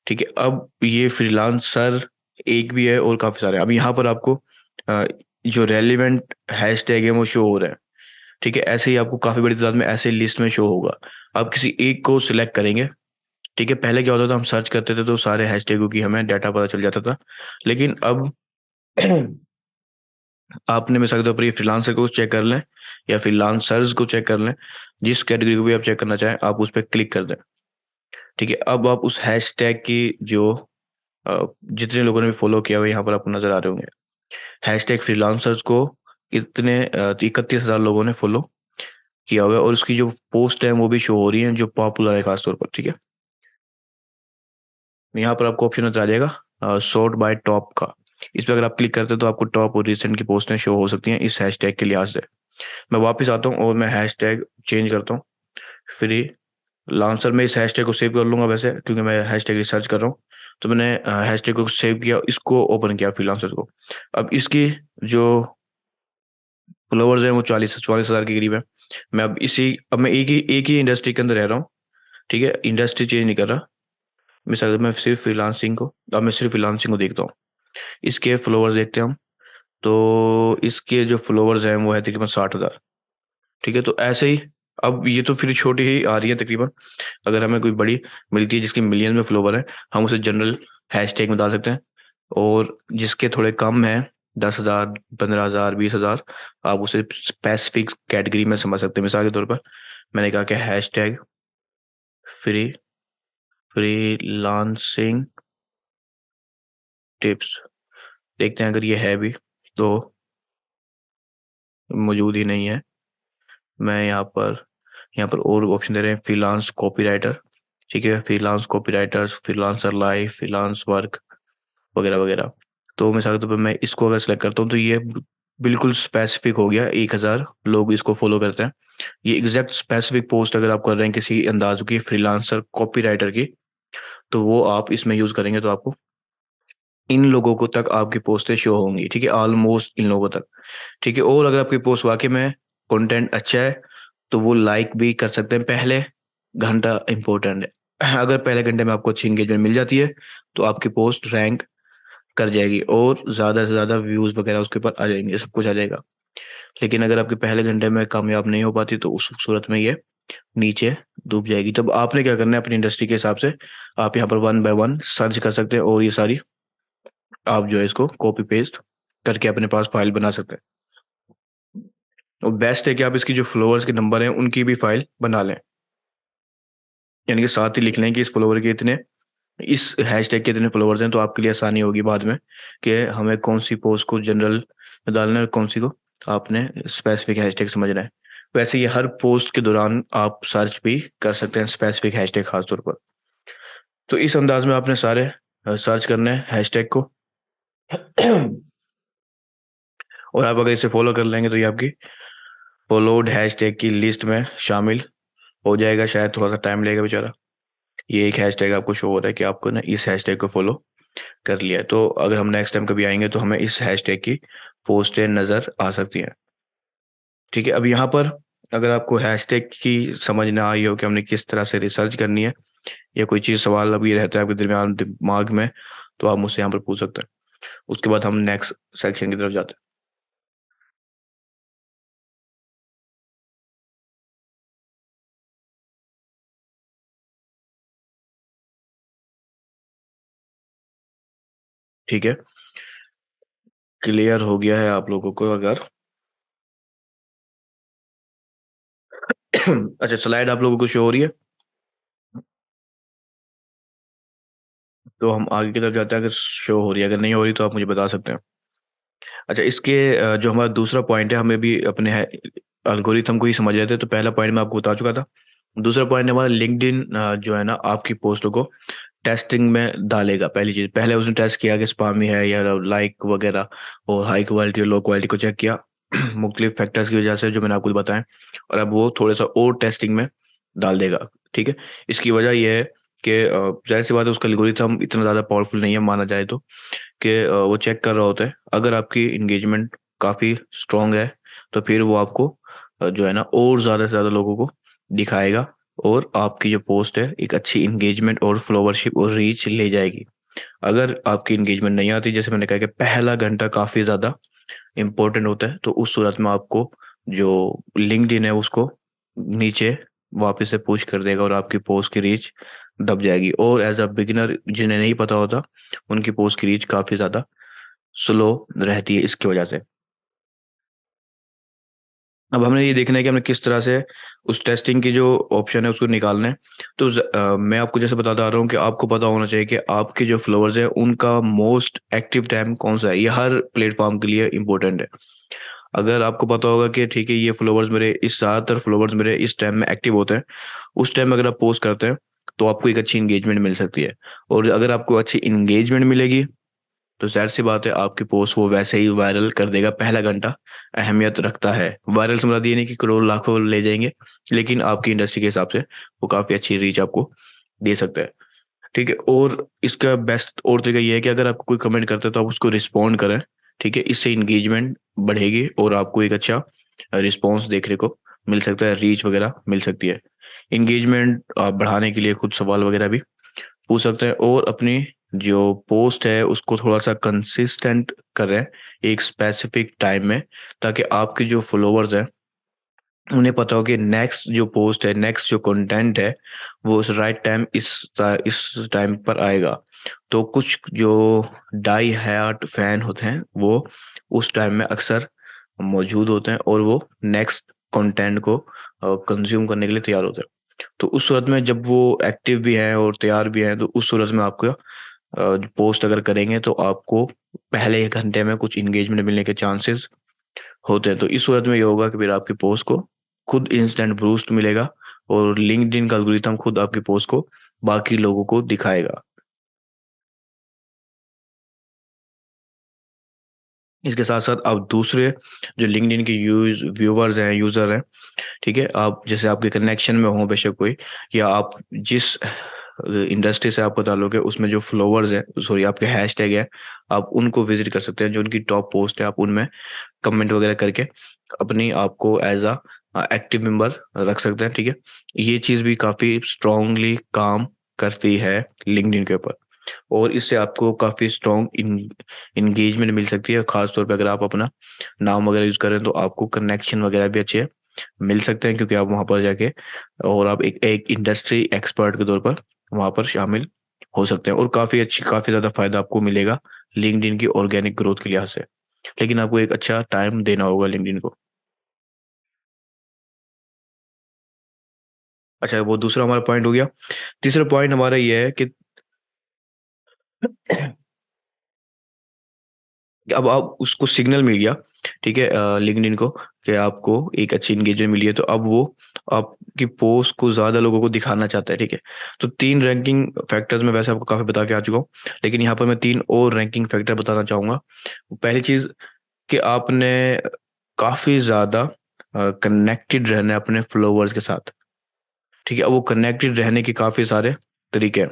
ठीक है, अब ये फ्रीलांसर एक भी है और काफ़ी सारे हैं। अब यहाँ पर आपको अ, जो रेलिवेंट हैशटैग है वो शो हो रहा है। ठीक है, ऐसे ही आपको काफ़ी बड़ी तादाद में ऐसे लिस्ट में शो होगा। आप किसी एक को सिलेक्ट करेंगे। ठीक है, पहले क्या होता था, हम सर्च करते थे तो सारे हैशटैगों की हमें डाटा पता चल जाता था, लेकिन अब आपने मिसाल के तौर पर ये फ्रीलांसर को चेक कर लें या फ्रीलांसर्स को चेक कर लें, जिस कैटेगरी को भी आप चेक करना चाहें आप उस पर क्लिक कर दें। ठीक है, अब आप उस हैशटैग की जो जितने लोगों ने भी फॉलो किया हुआ यहाँ पर आपको नजर आ रहे होंगे, हैशटैग फ्रीलांसर्स को इतने 31,000 लोगों ने फॉलो किया हुआ है, और उसकी जो पोस्ट है वो भी शो हो रही है जो पॉपुलर है खासतौर पर। ठीक है, यहाँ पर आपको ऑप्शन नजर आ जाएगा सॉर्ट बाय टॉप का। इस पर अगर आप क्लिक करते हैं तो आपको टॉप और रिसेंट की पोस्टें शो हो सकती हैं इस हैशटैग के लिहाज से। मैं वापस आता हूँ और मैं हैशटैग चेंज करता हूँ, फ्री लांसर में इस हैशटैग को सेव कर लूंगा वैसे, क्योंकि मैं हैशटैग रिसर्च कर रहा हूँ। तो मैंने हैशटैग को सेव किया, इसको ओपन किया फ्रीलांसर को। अब इसकी जो फॉलोवर्स हैं वो 40,000 के करीब है। मैं अब मैं एक ही इंडस्ट्री के अंदर रह रहा हूँ। ठीक है, इंडस्ट्री चेंज नहीं कर रहा। मिसाल मैं सिर्फ फ्रीलांसिंग को, अब मैं सिर्फ फ्रीलांसिंग को देखता हूँ। इसके फ्लोवर्स देखते हैं हम, तो इसके जो फ्लोवर्स हैं वो है तकरीबन 60,000। ठीक है, तो ऐसे ही अब ये तो फिर छोटी ही आ रही है तकरीबन। अगर हमें कोई बड़ी मिलती है जिसके मिलियंस में फ्लोवर है, हम उसे जनरल हैशटैग में डाल सकते हैं। और जिसके थोड़े कम हैं, 10,000, 15,000, 20,000, आप उसे स्पेसिफिक कैटेगरी में समझ सकते हैं। मिसाल के तौर पर मैंने कहा कि हैशटैग फ्री फ्रीलांसिंग टिप्स, देखते हैं अगर ये है भी, तो मौजूद ही नहीं है। मैं यहाँ पर और ऑप्शन दे रहे हैं, फ्रीलांस कॉपीराइटर। ठीक है, freelance copywriters, freelancer life, freelance work वगैरह वगैरह। तो मिसाल के तौर पर मैं इसको अगर सेलेक्ट करता हूँ तो ये बिल्कुल स्पेसिफिक हो गया, 1,000 लोग इसको फॉलो करते हैं। ये एग्जैक्ट स्पेसिफिक पोस्ट अगर आप कर रहे हैं किसी अंदाज की फ्रीलांसर कॉपीराइटर की, तो वो आप इसमें यूज़ करेंगे तो आपको इन लोगों को तक आपकी पोस्टें शो होंगी। ठीक है, ऑलमोस्ट इन लोगों तक। ठीक है, और अगर आपकी पोस्ट वाकई में कंटेंट अच्छा है तो वो लाइक भी कर सकते हैं। पहले घंटा इंपॉर्टेंट है, अगर पहले घंटे में आपको अच्छी इंगेजमेंट मिल जाती है तो आपकी पोस्ट रैंक कर जाएगी और ज़्यादा से ज़्यादा व्यूज़ वगैरह उसके ऊपर आ जाएंगे, सब कुछ आ जाएगा। लेकिन अगर आपके पहले घंटे में कामयाब नहीं हो पाती तो उस सूरत में ये नीचे डूब जाएगी। तब आपने क्या करना है, अपनी इंडस्ट्री के हिसाब से आप यहाँ पर वन बाय वन सर्च कर सकते हैं, और ये सारी आप जो है इसको कॉपी पेस्ट करके अपने पास फाइल बना सकते हैं। और बेस्ट है कि आप इसकी जो फॉलोअर्स के नंबर हैं उनकी भी फाइल बना लें, यानी कि साथ ही लिख लें कि इस फॉलोवर के इतने, इस हैशटैग के इतने फॉलोवर्स हैं, तो आपके लिए आसानी होगी बाद में कि हमें कौन सी पोस्ट को जनरल में डालना है और कौन सी को आपने स्पेसिफिक हैशटैग समझना है। वैसे ये हर पोस्ट के दौरान आप सर्च भी कर सकते हैं स्पेसिफिक हैशटैग खास तौर पर। तो इस अंदाज में आपने सारे सर्च करने हैं हैशटैग को। और आप अगर इसे फॉलो कर लेंगे तो ये आपकी फॉलोड हैशटैग की लिस्ट में शामिल हो जाएगा। शायद थोड़ा सा टाइम लगेगा बेचारा। ये एक हैशटैग आपको शो हो रहा है कि आपको ना इस हैशटैग को फॉलो कर लिया है, तो अगर हम नेक्स्ट टाइम कभी आएंगे तो हमें इस हैशटैग की पोस्टें नज़र आ सकती हैं। ठीक है, अब यहाँ पर अगर आपको हैशटैग की समझ ना आई हो कि हमने किस तरह से रिसर्च करनी है, या कोई चीज़ सवाल अभी रहता है आपके दरमियान दिमाग में, तो आप मुझसे यहाँ पर पूछ सकते हैं। उसके बाद हम नेक्स्ट सेक्शन की तरफ जाते हैं। ठीक है, क्लियर हो गया है आप लोगों को अगर? अच्छा, स्लाइड आप लोगों को शो हो रही है? तो हम आगे की तरफ जाते हैं, अगर शो हो रही है, अगर नहीं हो रही तो आप मुझे बता सकते हैं। अच्छा, इसके जो हमारा दूसरा पॉइंट है, हमें भी अपने है एल्गोरिथम को ही समझ रहे थे, तो पहला पॉइंट मैं आपको बता चुका था। दूसरा पॉइंट हमारा लिंक्डइन जो है ना, आपकी पोस्टों को टेस्टिंग में डालेगा। पहली चीज, पहले उसने टेस्ट किया कि स्पामी है या लाइक वगैरह, और हाई क्वालिटी और लो क्वालिटी को चेक किया मुख्तलिफ फैक्टर्स की वजह से, जो मैंने आपको बताएं। और अब वो थोड़ा सा और टेस्टिंग में डाल देगा। ठीक है, इसकी वजह यह है कि जाहिर सी बात है, उसका एल्गोरिथम इतना ज़्यादा पावरफुल नहीं है माना जाए तो, कि वो चेक कर रहा होता है। अगर आपकी इंगेजमेंट काफ़ी स्ट्रांग है तो फिर वो आपको जो है ना, और ज़्यादा से ज़्यादा लोगों को दिखाएगा, और आपकी जो पोस्ट है एक अच्छी इंगेजमेंट और फॉलोवरशिप और रीच ले जाएगी। अगर आपकी इंगेजमेंट नहीं आती, जैसे मैंने कहा कि पहला घंटा काफ़ी ज़्यादा इंपॉर्टेंट होता है, तो उस सूरत में आपको जो लिंक्डइन है उसको नीचे वापस से पुश कर देगा, और आपकी पोस्ट की रीच दब जाएगी। और एज अ बिगिनर जिन्हें नहीं पता होता, उनकी पोस्ट की रीच काफ़ी ज़्यादा स्लो रहती है इसकी वजह से। अब हमने ये देखना है कि हमने किस तरह से उस टेस्टिंग की जो ऑप्शन है उसको निकालना है। तो मैं आपको जैसे बताता आ रहा हूँ कि आपको पता होना चाहिए कि आपके जो फॉलोअर्स हैं उनका मोस्ट एक्टिव टाइम कौन सा है। ये हर प्लेटफॉर्म के लिए इंपॉर्टेंट है। अगर आपको पता होगा कि ठीक है, ये फॉलोअर्स मेरे इस ज़्यादातर फॉलोअर्स मेरे इस टाइम में एक्टिव होते हैं, उस टाइम अगर आप पोस्ट करते हैं तो आपको एक अच्छी इंगेजमेंट मिल सकती है। और अगर आपको अच्छी इंगेजमेंट मिलेगी तो ज़ाहिर सी बात है, आपकी पोस्ट वो वैसे ही वायरल कर देगा। पहला घंटा अहमियत रखता है। वायरल से मुराद ये नहीं कि करोड़ लाखों ले जाएंगे, लेकिन आपकी इंडस्ट्री के हिसाब से वो काफ़ी अच्छी रीच आपको दे सकता है। ठीक है, और इसका बेस्ट और तरीका ये है कि अगर आपको कोई कमेंट करता है तो आप उसको रिस्पॉन्ड करें। ठीक है, इससे इंगेजमेंट बढ़ेगी और आपको एक अच्छा रिस्पॉन्स देखने को मिल सकता है, रीच वगैरह मिल सकती है। इंगेजमेंट बढ़ाने के लिए कुछ सवाल वगैरह भी पूछ सकते हैं, और अपनी जो पोस्ट है उसको थोड़ा सा कंसिस्टेंट करें एक स्पेसिफिक टाइम में, ताकि आपके जो फॉलोअर्स हैं उन्हें पता हो कि नेक्स्ट जो पोस्ट है, नेक्स्ट जो कंटेंट है, वो उस राइट टाइम इस टाइम पर आएगा। तो कुछ जो डाई हार्ड फैन होते हैं वो उस टाइम में अक्सर मौजूद होते हैं, और वो नेक्स्ट कंटेंट को कंज्यूम करने के लिए तैयार होते हैं। तो उस सूरत में जब वो एक्टिव भी हैं और तैयार भी हैं, तो उस सूरत में आपको पोस्ट अगर करेंगे तो आपको पहले 1 घंटे में कुछ इंगेजमेंट मिलने के चांसेस होते हैं। तो इस सूरत में ये होगा कि फिर आपकी पोस्ट को खुद इंस्टेंट बूस्ट मिलेगा, और लिंक्डइन का एल्गोरिथम खुद आपकी पोस्ट को बाकी लोगों को दिखाएगा। इसके साथ साथ आप दूसरे जो लिंक्डइन के व्यूवर्स हैं, यूज़र हैं, ठीक है, आप जैसे आपके कनेक्शन में हो बेशक कोई, या आप जिस इंडस्ट्री से आपका ताल्लुक है उसमें जो फॉलोवर्स हैं, सॉरी आपके हैशटैग है, आप उनको विजिट कर सकते हैं। जो उनकी टॉप पोस्ट है आप उनमें कमेंट वगैरह करके अपनी आपको एज अ एक्टिव मेंबर रख सकते हैं। ठीक है, ये चीज़ भी काफ़ी स्ट्रांगली काम करती है लिंक्डइन के ऊपर, और इससे आपको काफ़ी स्ट्रॉन्ग इंगेजमेंट मिल सकती है। खास तौर पे अगर आप अपना नाम वगैरह यूज़ करें तो आपको कनेक्शन वगैरह भी अच्छे मिल सकते हैं, क्योंकि आप वहाँ पर जाके और आप एक एक इंडस्ट्री एक्सपर्ट के तौर पर वहाँ पर शामिल हो सकते हैं, और काफ़ी ज़्यादा फायदा आपको मिलेगा लिंक्डइन की ऑर्गेनिक ग्रोथ के लिहाज से। लेकिन आपको एक अच्छा टाइम देना होगा लिंक्डइन को। अच्छा, वो दूसरा हमारा पॉइंट हो गया। तीसरा पॉइंट हमारा ये है कि अब आप उसको सिग्नल मिल गया, ठीक है, लिंक्डइन को, कि आपको एक अच्छी एंगेजमेंट मिली है, तो अब वो आपकी पोस्ट को ज़्यादा लोगों को दिखाना चाहता है। ठीक है, तो 3 रैंकिंग फैक्टर्स मैं वैसे आपको काफ़ी बता के आ चुका हूँ, लेकिन यहाँ पर मैं 3 और रैंकिंग फैक्टर बताना चाहूँगा। पहली चीज़ कि आपने काफ़ी ज़्यादा कनेक्टेड रहना है अपने फॉलोवर्स के साथ। ठीक है, अब वो कनेक्टेड रहने के काफ़ी सारे तरीके हैं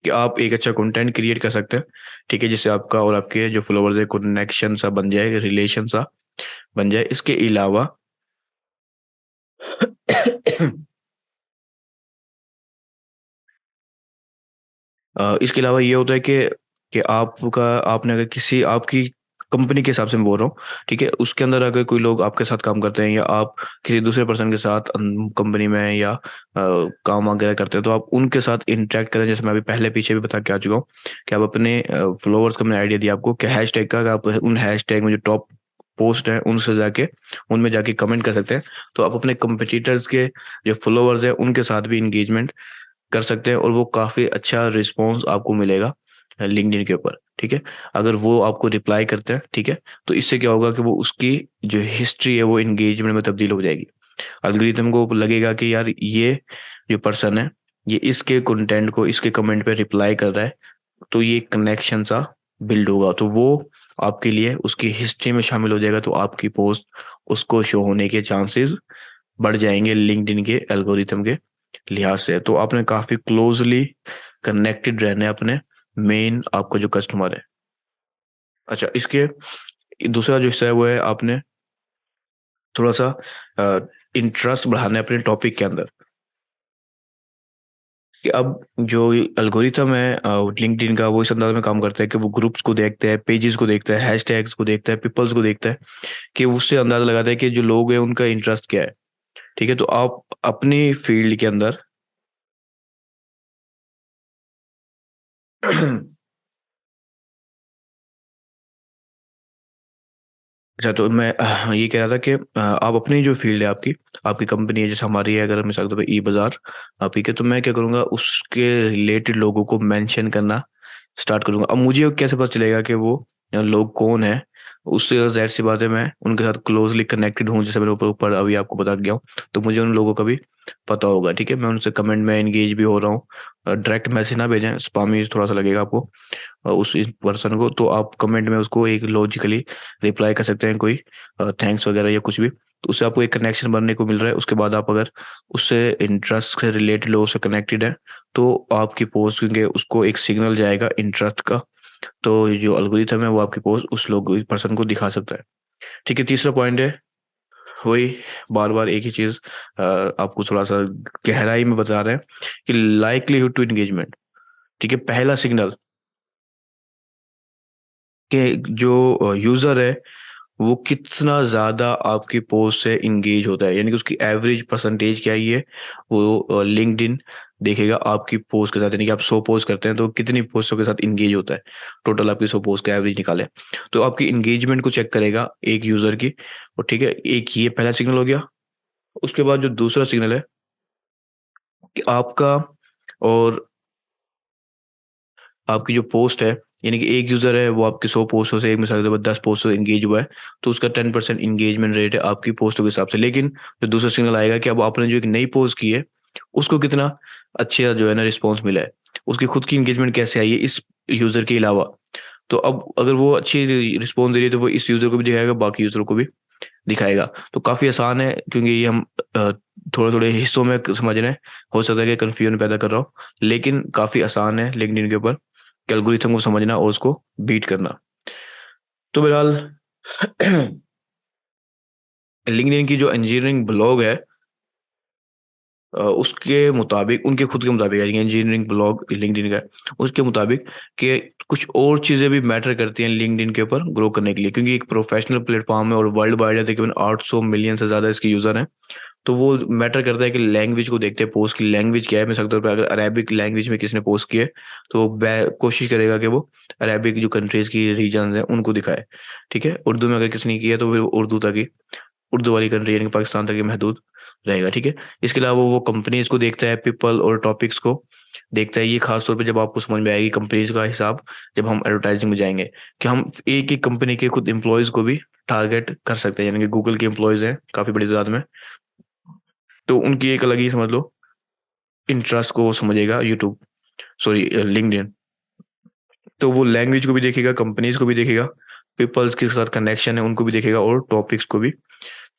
कि आप एक अच्छा कंटेंट क्रिएट कर सकते हैं। ठीक है, जिससे आपका और आपके जो फॉलोवर्स है कनेक्शन सा बन जाए, रिलेशन सा बन जाए। इसके अलावा इसके अलावा ये होता है कि आपका आपने अगर किसी आपकी कंपनी के हिसाब से मैं बोल रहा हूँ, ठीक है। उसके अंदर अगर कोई लोग आपके साथ काम करते हैं या आप किसी दूसरे पर्सन के साथ कंपनी में या काम वगैरह करते हैं, तो आप उनके साथ इंटरेक्ट करें। जैसे मैं अभी पहले पीछे भी बता के आ चुका हूँ कि आप अपने फॉलोअर्स का मैंने आइडिया दिया आपको कि हैश टैग का, कि आप उन हैश टैग में जो टॉप पोस्ट है उनसे जाके उनमें जाके कमेंट कर सकते हैं। तो आप अपने कंपटीटर्स के जो फॉलोअर्स हैं उनके साथ भी इंगेजमेंट कर सकते हैं, और वो काफ़ी अच्छा रिस्पॉन्स आपको मिलेगा लिंक्डइन के ऊपर, ठीक है। अगर वो आपको रिप्लाई करते हैं, ठीक है, तो इससे क्या होगा कि वो उसकी जो हिस्ट्री है वो इंगेजमेंट में तब्दील हो जाएगी। एल्गोरिथम को लगेगा कि यार ये जो पर्सन है, ये इसके कंटेंट को, इसके कमेंट पे रिप्लाई कर रहा है, तो ये कनेक्शन सा बिल्ड होगा, तो वो आपके लिए उसकी हिस्ट्री में शामिल हो जाएगा, तो आपकी पोस्ट उसको शो होने के चांसेस बढ़ जाएंगे लिंक्डइन के एल्गोरिथम के लिहाज से। तो आपने काफी क्लोजली कनेक्टेड रहना है अपने मेन आपका जो कस्टमर है। अच्छा, इसके दूसरा जो हिस्सा है वो है आपने थोड़ा सा इंटरेस्ट बढ़ाना है अपने टॉपिक के अंदर। कि अब जो एल्गोरिथम है लिंक्डइन का, वो इस अंदाज में काम करता है कि वो ग्रुप्स को देखता है, पेजेस को देखता है, हैशटैग्स को देखता है, पीपल्स को देखता है, कि उससे अंदाजा लगाता है कि जो लोग हैं उनका इंटरेस्ट क्या है, ठीक है। तो आप अपनी फील्ड के अंदर अच्छा, तो मैं ये कह रहा था कि आप अपनी जो फील्ड है आपकी, आपकी कंपनी है जैसे हमारी है, अगर मिसाल के तौर पे ई बाज़ार आप ही के, तो मैं क्या करूँगा उसके रिलेटेड लोगों को मेंशन करना स्टार्ट करूँगा। अब मुझे कैसे पता चलेगा कि वो लोग कौन है? उससे ज़ाहिर सी बात है मैं उनके साथ क्लोजली कनेक्टेड हूँ, जैसे मैंने ऊपर ऊपर अभी आपको बता गया हूँ, तो मुझे उन लोगों का भी पता होगा, ठीक है। मैं उनसे कमेंट में एंगेज भी हो रहा हूँ, डायरेक्ट मैसेज ना भेजें, स्पामी थोड़ा सा लगेगा आपको उस पर्सन को, तो आप कमेंट में उसको एक लॉजिकली रिप्लाई कर सकते हैं, कोई थैंक्स वगैरह या कुछ भी, तो उससे आपको एक कनेक्शन बनने को मिल रहा है। उसके बाद आप अगर उससे इंटरेस्ट से रिलेटेड लोगों से कनेक्टेड है, तो आपकी पोस्ट, क्योंकि उसको एक सिग्नल जाएगा इंटरेस्ट का, तो जो एल्गोरिथम है वो आपकी पोस्ट उस लोग पर्सन को दिखा सकता है, ठीक है। तीसरा पॉइंट है वही, बार बार एक ही चीज आपको थोड़ा सा गहराई में बता रहे हैं कि लाइकलीहुड टू एंगेजमेंट, ठीक है। पहला सिग्नल कि जो यूजर है वो कितना ज़्यादा आपकी पोस्ट से इंगेज होता है, यानी कि उसकी एवरेज परसेंटेज क्या ही है, वो लिंक्डइन देखेगा आपकी पोस्ट के साथ। यानी कि आप 100 पोस्ट करते हैं तो कितनी पोस्टों के साथ इंगेज होता है, टोटल आपकी 100 पोस्ट का एवरेज निकाले, तो आपकी इंगेजमेंट को चेक करेगा एक यूज़र की। और ठीक है, एक ये पहला सिग्नल हो गया। उसके बाद जो दूसरा सिग्नल है कि आपका और आपकी जो पोस्ट है, यानी कि एक यूज़र है वो आपकी 100 पोस्टों से, एक मिसाल के तौर पर 10 पोस्टों से इंगेज हुआ है, तो उसका 10% इंगेजमेंट रेट है आपकी पोस्टों के हिसाब से। लेकिन जो दूसरा सिग्नल आएगा कि अब आपने जो एक नई पोस्ट की है उसको कितना अच्छा जो है ना रिस्पॉन्स मिला है, उसकी खुद की इंगेजमेंट कैसे आई है इस यूज़र के अलावा। तो अब अगर वो अच्छी रिस्पॉन्स दे रही है तो वो इस यूज़र को भी दिखाएगा, बाकी यूज़र को भी दिखाएगा। तो काफ़ी आसान है, क्योंकि ये हम थोड़े थोड़े हिस्सों में समझ रहे हैं। हो सकता है कि कन्फ्यूजन पैदा कर रहा हो, लेकिन काफ़ी आसान है लिंक्डइन के ऊपर एल्गोरिथम को समझना और उसको बीट करना। तो बहरहाल लिंक्डइन की जो इंजीनियरिंग ब्लॉग है, उसके मुताबिक, उनके खुद के मुताबिक है, इंजीनियरिंग ब्लॉग लिंक्डइन का है, उसके मुताबिक कि कुछ और चीज़ें भी मैटर करती हैं लिंक्डइन के ऊपर ग्रो करने के लिए, क्योंकि एक प्रोफेशनल प्लेटफॉर्म है और वर्ल्ड वाइड है, तकरीबन 800 मिलियन से ज़्यादा इसके यूज़र हैं। तो वो मैटर करता है कि लैंग्वेज को देखते हैं, पोस्ट की लैंग्वेज क्या है। मिसाल के तौर पे अगर अरेबिक लैंग्वेज में किसी ने पोस्ट की है, तो वो कोशिश करेगा कि वो अरेबिक जो कंट्रीज की रीजन है उनको दिखाए, ठीक है। उर्दू में अगर किसी ने किया तो फिर उर्दू तक ही, उर्दू वाली कंट्री यानी कि पाकिस्तान तक ही महदूद रहेगा, ठीक है। इसके अलावा वो कंपनीज को देखता है, पीपल और टॉपिक्स को देखता है। ये खास तौर पे जब आपको समझ में आएगी कंपनीज का हिसाब, जब हम एडवर्टाइजिंग में जाएंगे, कि हम एक ही कंपनी के खुद एम्प्लॉयज को भी टारगेट कर सकते हैं, यानी कि गूगल के एम्प्लॉयज हैं काफ़ी बड़ी तादाद में, तो उनकी एक अलग ही समझ लो इंटरेस्ट को वो समझेगा यूट्यूब, सॉरी लिंक्डइन। तो वो लैंग्वेज को भी देखेगा, कंपनीज को भी देखेगा, पीपल्स के साथ कनेक्शन है उनको भी देखेगा, और टॉपिक्स को भी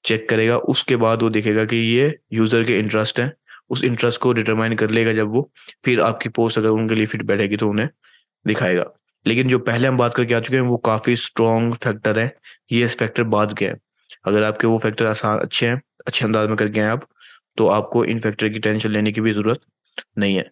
चेक करेगा। उसके बाद वो देखेगा कि ये यूज़र के इंटरेस्ट हैं, उस इंटरेस्ट को डिटरमाइन कर लेगा जब वो, फिर आपकी पोस्ट अगर उनके लिए फिट बैठेगी तो उन्हें दिखाएगा। लेकिन जो पहले हम बात करके आ चुके हैं वो काफ़ी स्ट्रॉन्ग फैक्टर है, ये फैक्टर बाद के हैं। अगर आपके वो फैक्टर आसान अच्छे हैं, अच्छे अंदाज में करके हैं आप, तो आपको इन फैक्टर की टेंशन लेने की भी ज़रूरत नहीं है।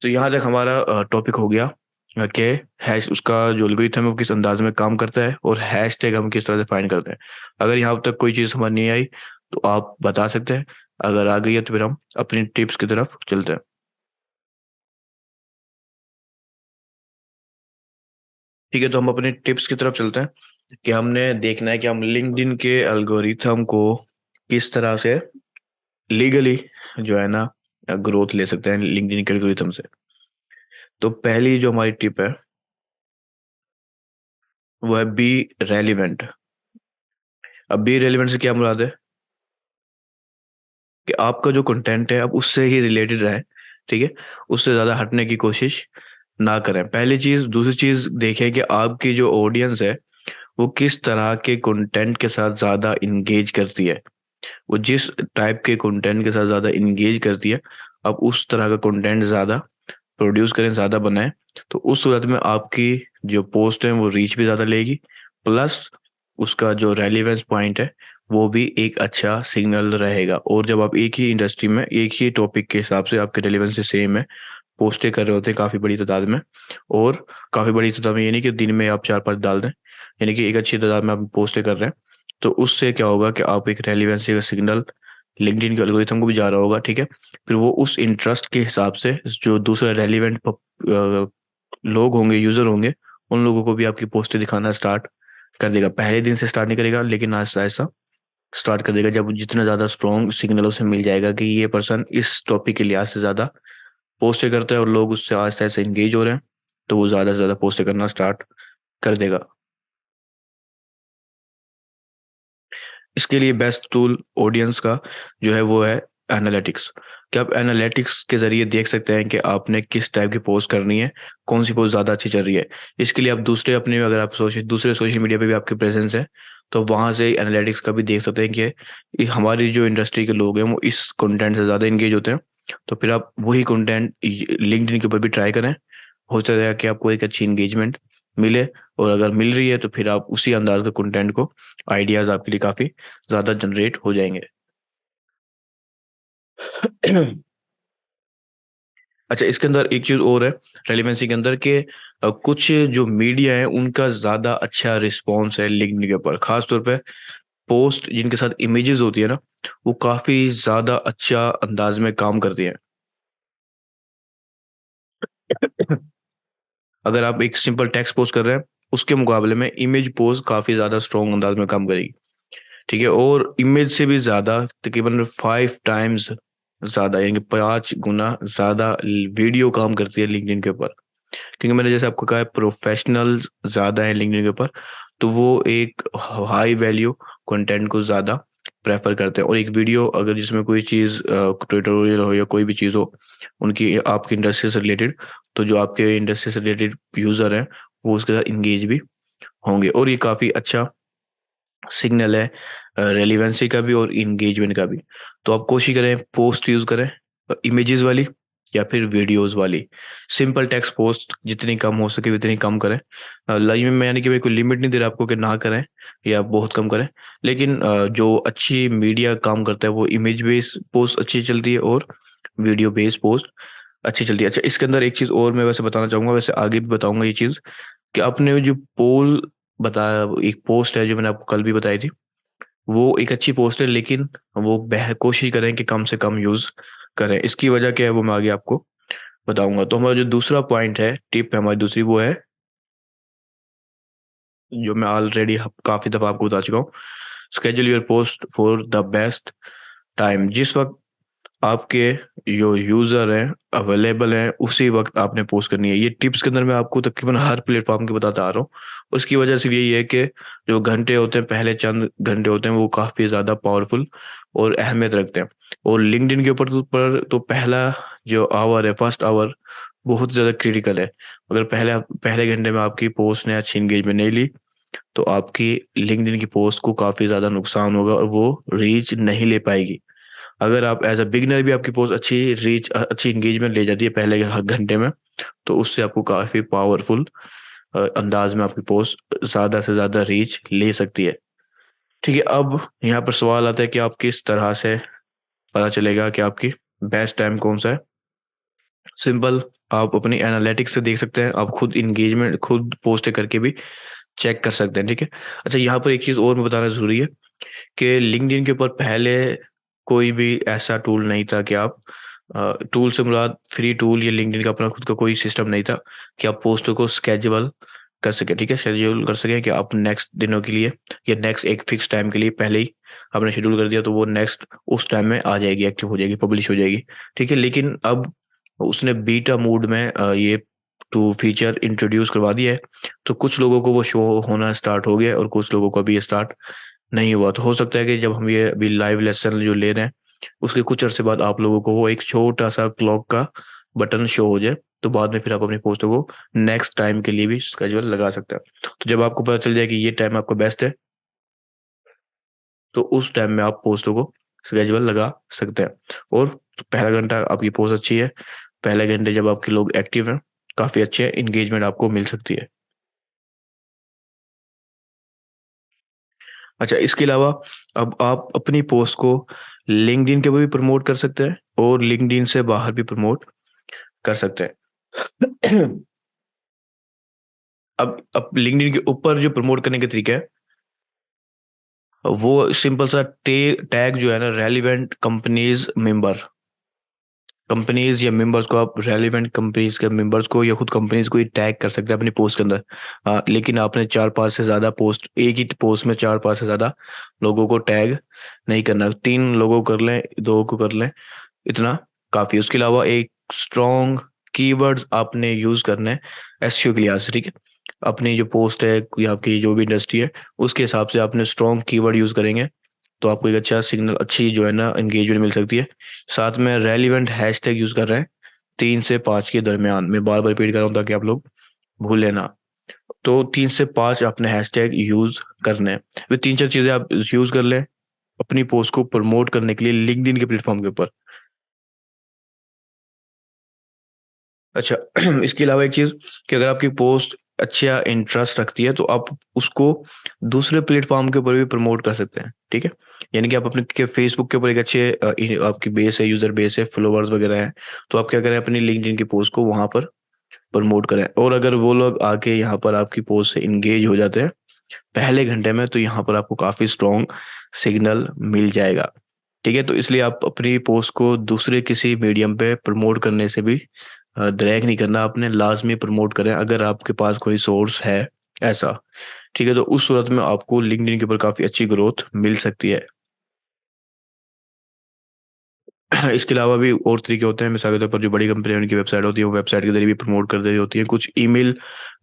तो यहाँ तक हमारा टॉपिक हो गया के हैश उसका जो एल्गोरिथम है वो किस अंदाज में काम करता है, और हैश टैग हम किस तरह से फाइंड करते हैं। अगर यहाँ तक कोई चीज़ समझ नहीं आई तो आप बता सकते हैं, अगर आ गई है तो फिर हम अपनी टिप्स की तरफ चलते हैं। ठीक है, तो हम अपनी टिप्स की तरफ चलते हैं कि हमने देखना है कि हम लिंक्डइन के एल्गोरिथम को किस तरह से लीगली जो है ना ग्रोथ ले सकते हैं लिंक्डइन के एल्गोरिथम से। तो पहली जो हमारी टिप है वो है बी रेलिवेंट। अब बी रेलिवेंट से क्या मुराद है कि आपका जो कंटेंट है अब उससे ही रिलेटेड रहे। ठीक है, उससे ज़्यादा हटने की कोशिश ना करें, पहली चीज़। दूसरी चीज़ देखें कि आपकी जो ऑडियंस है वो किस तरह के कंटेंट के साथ ज़्यादा इंगेज करती है। वो जिस टाइप के कंटेंट के साथ ज़्यादा इंगेज करती है, आप उस तरह का कंटेंट ज़्यादा प्रोड्यूस करें, ज़्यादा बनाएं। तो उस सूरत में आपकी जो पोस्ट है वो रीच भी ज़्यादा लेगी, प्लस उसका जो रेलिवेंस पॉइंट है वो भी एक अच्छा सिग्नल रहेगा। और जब आप एक ही इंडस्ट्री में एक ही टॉपिक के हिसाब से आपके रेलिवेंस सेम है, पोस्टें कर रहे होते हैं काफ़ी बड़ी तादाद में, और काफ़ी बड़ी तादाद में ये नहीं कि दिन में आप 4-5 डाल दें, यानी कि एक अच्छी तादाद में आप पोस्टें कर रहे हैं, तो उससे क्या होगा कि आप एक रेलिवेंसी का सिग्नल लिंक्डइन के एल्गोरिथम को भी जा रहा होगा। ठीक है, फिर वो उस इंटरेस्ट के हिसाब से जो दूसरा रेलिवेंट लोग होंगे, यूज़र होंगे, उन लोगों को भी आपकी पोस्टें दिखाना स्टार्ट कर देगा। पहले दिन से स्टार्ट नहीं करेगा, लेकिन आहिस्ता आहिस्ता स्टार्ट कर देगा, जब जितना ज़्यादा स्ट्रॉन्ग सिग्नल उसे मिल जाएगा कि ये पर्सन इस टॉपिक के लिहाज से ज़्यादा पोस्टें करता है और लोग उससे आहिस्ता आहिस्ता इंगेज हो रहे हैं, तो वो ज़्यादा से ज़्यादा पोस्टें करना स्टार्ट कर देगा। इसके लिए बेस्ट टूल ऑडियंस का जो है वो है एनालिटिक्स। कि आप एनालिटिक्स के ज़रिए देख सकते हैं कि आपने किस टाइप की पोस्ट करनी है, कौन सी पोस्ट ज़्यादा अच्छी चल रही है। इसके लिए आप दूसरे अपने अगर आप दूसरे सोशल मीडिया पे भी आपकी प्रेजेंस है, तो वहाँ से एनालिटिक्स का भी देख सकते हैं कि हमारी जो इंडस्ट्री के लोग हैं वो इस कंटेंट से ज़्यादा इंगेज होते हैं। तो फिर आप वही कंटेंट लिंक्डइन के ऊपर भी ट्राई करें, हो सकता है कि आपको एक अच्छी इंगेजमेंट मिले। और अगर मिल रही है तो फिर आप उसी अंदाज के कंटेंट को, आइडियाज़ आपके लिए काफ़ी ज़्यादा जनरेट हो जाएँगे। अच्छा, इसके अंदर एक चीज़ और है रेलेवेंसी के अंदर कि कुछ जो मीडिया है उनका ज़्यादा अच्छा रिस्पॉन्स है लिंक्डइन के ऊपर। ख़ास तौर पे पोस्ट जिनके साथ इमेजेस होती है ना, वो काफ़ी ज़्यादा अच्छा अंदाज में काम करती हैं। अगर आप एक सिंपल टेक्स्ट पोस्ट कर रहे हैं, उसके मुकाबले में इमेज पोस्ट काफ़ी ज़्यादा स्ट्रॉन्ग अंदाज में काम करेगी। ठीक है, और इमेज से भी ज़्यादा तकरीबन 5 टाइम्स ज़्यादा, यानी कि 5 गुना ज़्यादा वीडियो काम करती है लिंक्डइन के ऊपर। क्योंकि मैंने जैसे आपको कहा है प्रोफेशनल्स ज़्यादा है लिंक्डइन के ऊपर, तो वो एक हाई वैल्यू कंटेंट को ज़्यादा प्रेफर करते हैं। और एक वीडियो अगर जिसमें कोई चीज़ ट्यूटोरियल हो या कोई भी चीज़ हो उनकी आपकी इंडस्ट्री से रिलेटेड, तो जो आपके इंडस्ट्री से रिलेटेड यूज़र हैं वो उसके साथ इंगेज भी होंगे, और ये काफ़ी अच्छा सिग्नल है रेलेवेंसी का भी और एंगेजमेंट का भी। तो आप कोशिश करें पोस्ट यूज़ करें इमेजेस वाली या फिर वीडियोस वाली। सिंपल टेक्स्ट पोस्ट जितनी कम हो सके उतनी कम करें। लाइव में यानी कि मैं कोई लिमिट नहीं दे रहा आपको कि ना करें या बहुत कम करें, लेकिन जो अच्छी मीडिया काम करता है वो इमेज बेस्ड पोस्ट अच्छी चलती है और वीडियो बेस्ड पोस्ट अच्छी चलती है। अच्छा, इसके अंदर एक चीज़ और मैं वैसे बताना चाहूँगा, वैसे आगे भी बताऊँगा ये चीज़, कि आपने जो पोल बताया, एक पोस्ट है जो मैंने आपको कल भी बताई थी, वो एक अच्छी पोस्ट है, लेकिन वो कोशिश करें कि कम से कम यूज़ करें। इसकी वजह क्या है वो मैं आगे आपको बताऊँगा। तो हमारा जो दूसरा पॉइंट है, टिप है हमारी दूसरी, वो है जो मैं ऑलरेडी काफ़ी दफ़ा आपको बता चुका हूँ, schedule your post for the best time. जिस वक़्त आपके जो यूज़र हैं अवेलेबल हैं उसी वक़्त आपने पोस्ट करनी है। ये टिप्स के अंदर मैं आपको तकरीबन हर प्लेटफ़ॉर्म की बताता आ रहा हूँ। उसकी वजह सिर्फ़ यही है कि जो घंटे होते हैं, पहले चंद घंटे होते हैं, वो काफ़ी ज़्यादा पावरफुल और अहमियत रखते हैं। और लिंक्डइन के ऊपर तो पहला जो आवर है, फर्स्ट आवर बहुत ज़्यादा क्रिटिकल है। अगर पहले घंटे में आपकी पोस्ट ने अच्छी एंगेजमेंट नहीं ली, तो आपकी लिंक्डइन की पोस्ट को काफ़ी ज़्यादा नुकसान होगा और वो रीच नहीं ले पाएगी। अगर आप एज़ अ बिगिनर भी आपकी पोस्ट अच्छी एंगेजमेंट ले जाती है पहले घंटे में, तो उससे आपको काफ़ी पावरफुल अंदाज में आपकी पोस्ट ज़्यादा से ज़्यादा रीच ले सकती है। ठीक है, अब यहाँ पर सवाल आता है कि आप किस तरह से पता चलेगा कि आपकी बेस्ट टाइम कौन सा है। सिंपल, आप अपनी एनालिटिक्स से देख सकते हैं, आप खुद इंगेजमेंट खुद पोस्ट करके भी चेक कर सकते हैं, ठीक है। अच्छा, यहाँ पर एक चीज़ और मैं बताना ज़रूरी है कि लिंक्डइन के ऊपर पहले कोई भी ऐसा टूल नहीं था कि आप टूल से मुराद फ्री टूल या लिंक्डइन का अपना खुद का कोई सिस्टम नहीं था कि आप पोस्टों को स्केजुअल कर सके, ठीक है, शेड्यूल कर सकें कि आप नेक्स्ट दिनों के लिए या नेक्स्ट एक फिक्स टाइम के लिए पहले ही आपने शेड्यूल कर दिया तो वो नेक्स्ट उस टाइम में आ जाएगी, एक्टिव हो जाएगी, पब्लिश हो जाएगी, ठीक है। लेकिन अब उसने बीटा मोड में ये टू फीचर इंट्रोड्यूस करवा दिया है, तो कुछ लोगों को वो शो होना स्टार्ट हो गया है और कुछ लोगों को अभी ये स्टार्ट नहीं हुआ। तो हो सकता है कि जब हम ये अभी लाइव लेसन जो ले रहे हैं उसके कुछ अरसे बाद आप लोगों को वो एक छोटा सा क्लॉक का बटन शो हो जाए, तो बाद में फिर आप अपनी पोस्टों को नेक्स्ट टाइम के लिए भी स्केड्यूल लगा सकते हैं। तो जब आपको पता चल जाए कि ये टाइम आपका बेस्ट है, तो उस टाइम में आप पोस्टों को स्केड्यूल लगा सकते हैं। और पहला घंटा आपकी पोस्ट अच्छी है, पहले घंटे जब आपके लोग एक्टिव हैं, काफ़ी अच्छे इंगेजमेंट आपको मिल सकती है। अच्छा, इसके अलावा अब आप अपनी पोस्ट को लिंक्डइन के ऊपर भी प्रमोट कर सकते हैं और लिंक्डइन से बाहर भी प्रमोट कर सकते हैं। अब लिंक्डइन के ऊपर जो प्रमोट करने के तरीके हैं, वो सिंपल सा टैग जो है ना, रेलिवेंट कंपनीज या मेंबर्स को, आप रेलिवेंट कंपनीज के मेंबर्स को या खुद कंपनीज को ही टैग कर सकते हैं अपनी पोस्ट के अंदर। लेकिन आपने 4-5 से ज़्यादा पोस्ट, एक ही पोस्ट में 4-5 से ज़्यादा लोगों को टैग नहीं करना। 3 लोगों को कर लें, 2 को कर लें, इतना काफ़ी। उसके अलावा एक स्ट्रॉन्ग कीवर्ड्स आपने यूज़ करने हैं एसईओ के लिहाज से, ठीक है। अपनी जो पोस्ट है या आपकी जो भी इंडस्ट्री है उसके हिसाब से आपने स्ट्रॉन्ग कीवर्ड यूज़ करेंगे तो आपको एक अच्छा सिग्नल, अच्छी जो है ना एंगेजमेंट मिल सकती है। साथ में रेलिवेंट हैशटैग यूज़ कर रहे हैं 3 से 5 के दरमियान, मैं बार बार रिपीट कर रहा हूँ ताकि आप लोग भूलें ना। तो 3 से 5 अपने हैशटैग यूज़ करने हैं। वे 3-4 चीज़ें आप यूज़ कर लें अपनी पोस्ट को प्रमोट करने के लिए लिंक्डइन के प्लेटफॉर्म के ऊपर। अच्छा, इसके अलावा एक चीज़ कि अगर आपकी पोस्ट अच्छा इंटरेस्ट रखती है तो आप उसको दूसरे प्लेटफॉर्म के ऊपर भी प्रमोट कर सकते हैं, ठीक है। यानी कि आप अपने के फेसबुक के ऊपर एक अच्छे आपकी बेस है, यूज़र बेस है, फॉलोवर्स वगैरह है, तो आप क्या करें, अपनी लिंक्डइन की पोस्ट को वहाँ पर प्रमोट करें। और अगर वो लोग आके यहाँ पर आपकी पोस्ट से इंगेज हो जाते हैं पहले घंटे में, तो यहाँ पर आपको काफ़ी स्ट्रॉन्ग सिग्नल मिल जाएगा, ठीक है। तो इसलिए आप अपनी पोस्ट को दूसरे किसी मीडियम पे प्रमोट करने से भी ड्रैग नहीं करना, आपने लाज़मी प्रमोट करें अगर आपके पास कोई सोर्स है ऐसा, ठीक है। तो उस सूरत में आपको लिंक्डइन के ऊपर काफ़ी अच्छी ग्रोथ मिल सकती है। इसके अलावा भी और तरीके होते हैं, मिसाल के तौर पर जो बड़ी कंपनी उनकी वेबसाइट होती है वो वेबसाइट के ज़रिए भी प्रमोट कर रही होती है, कुछ ईमेल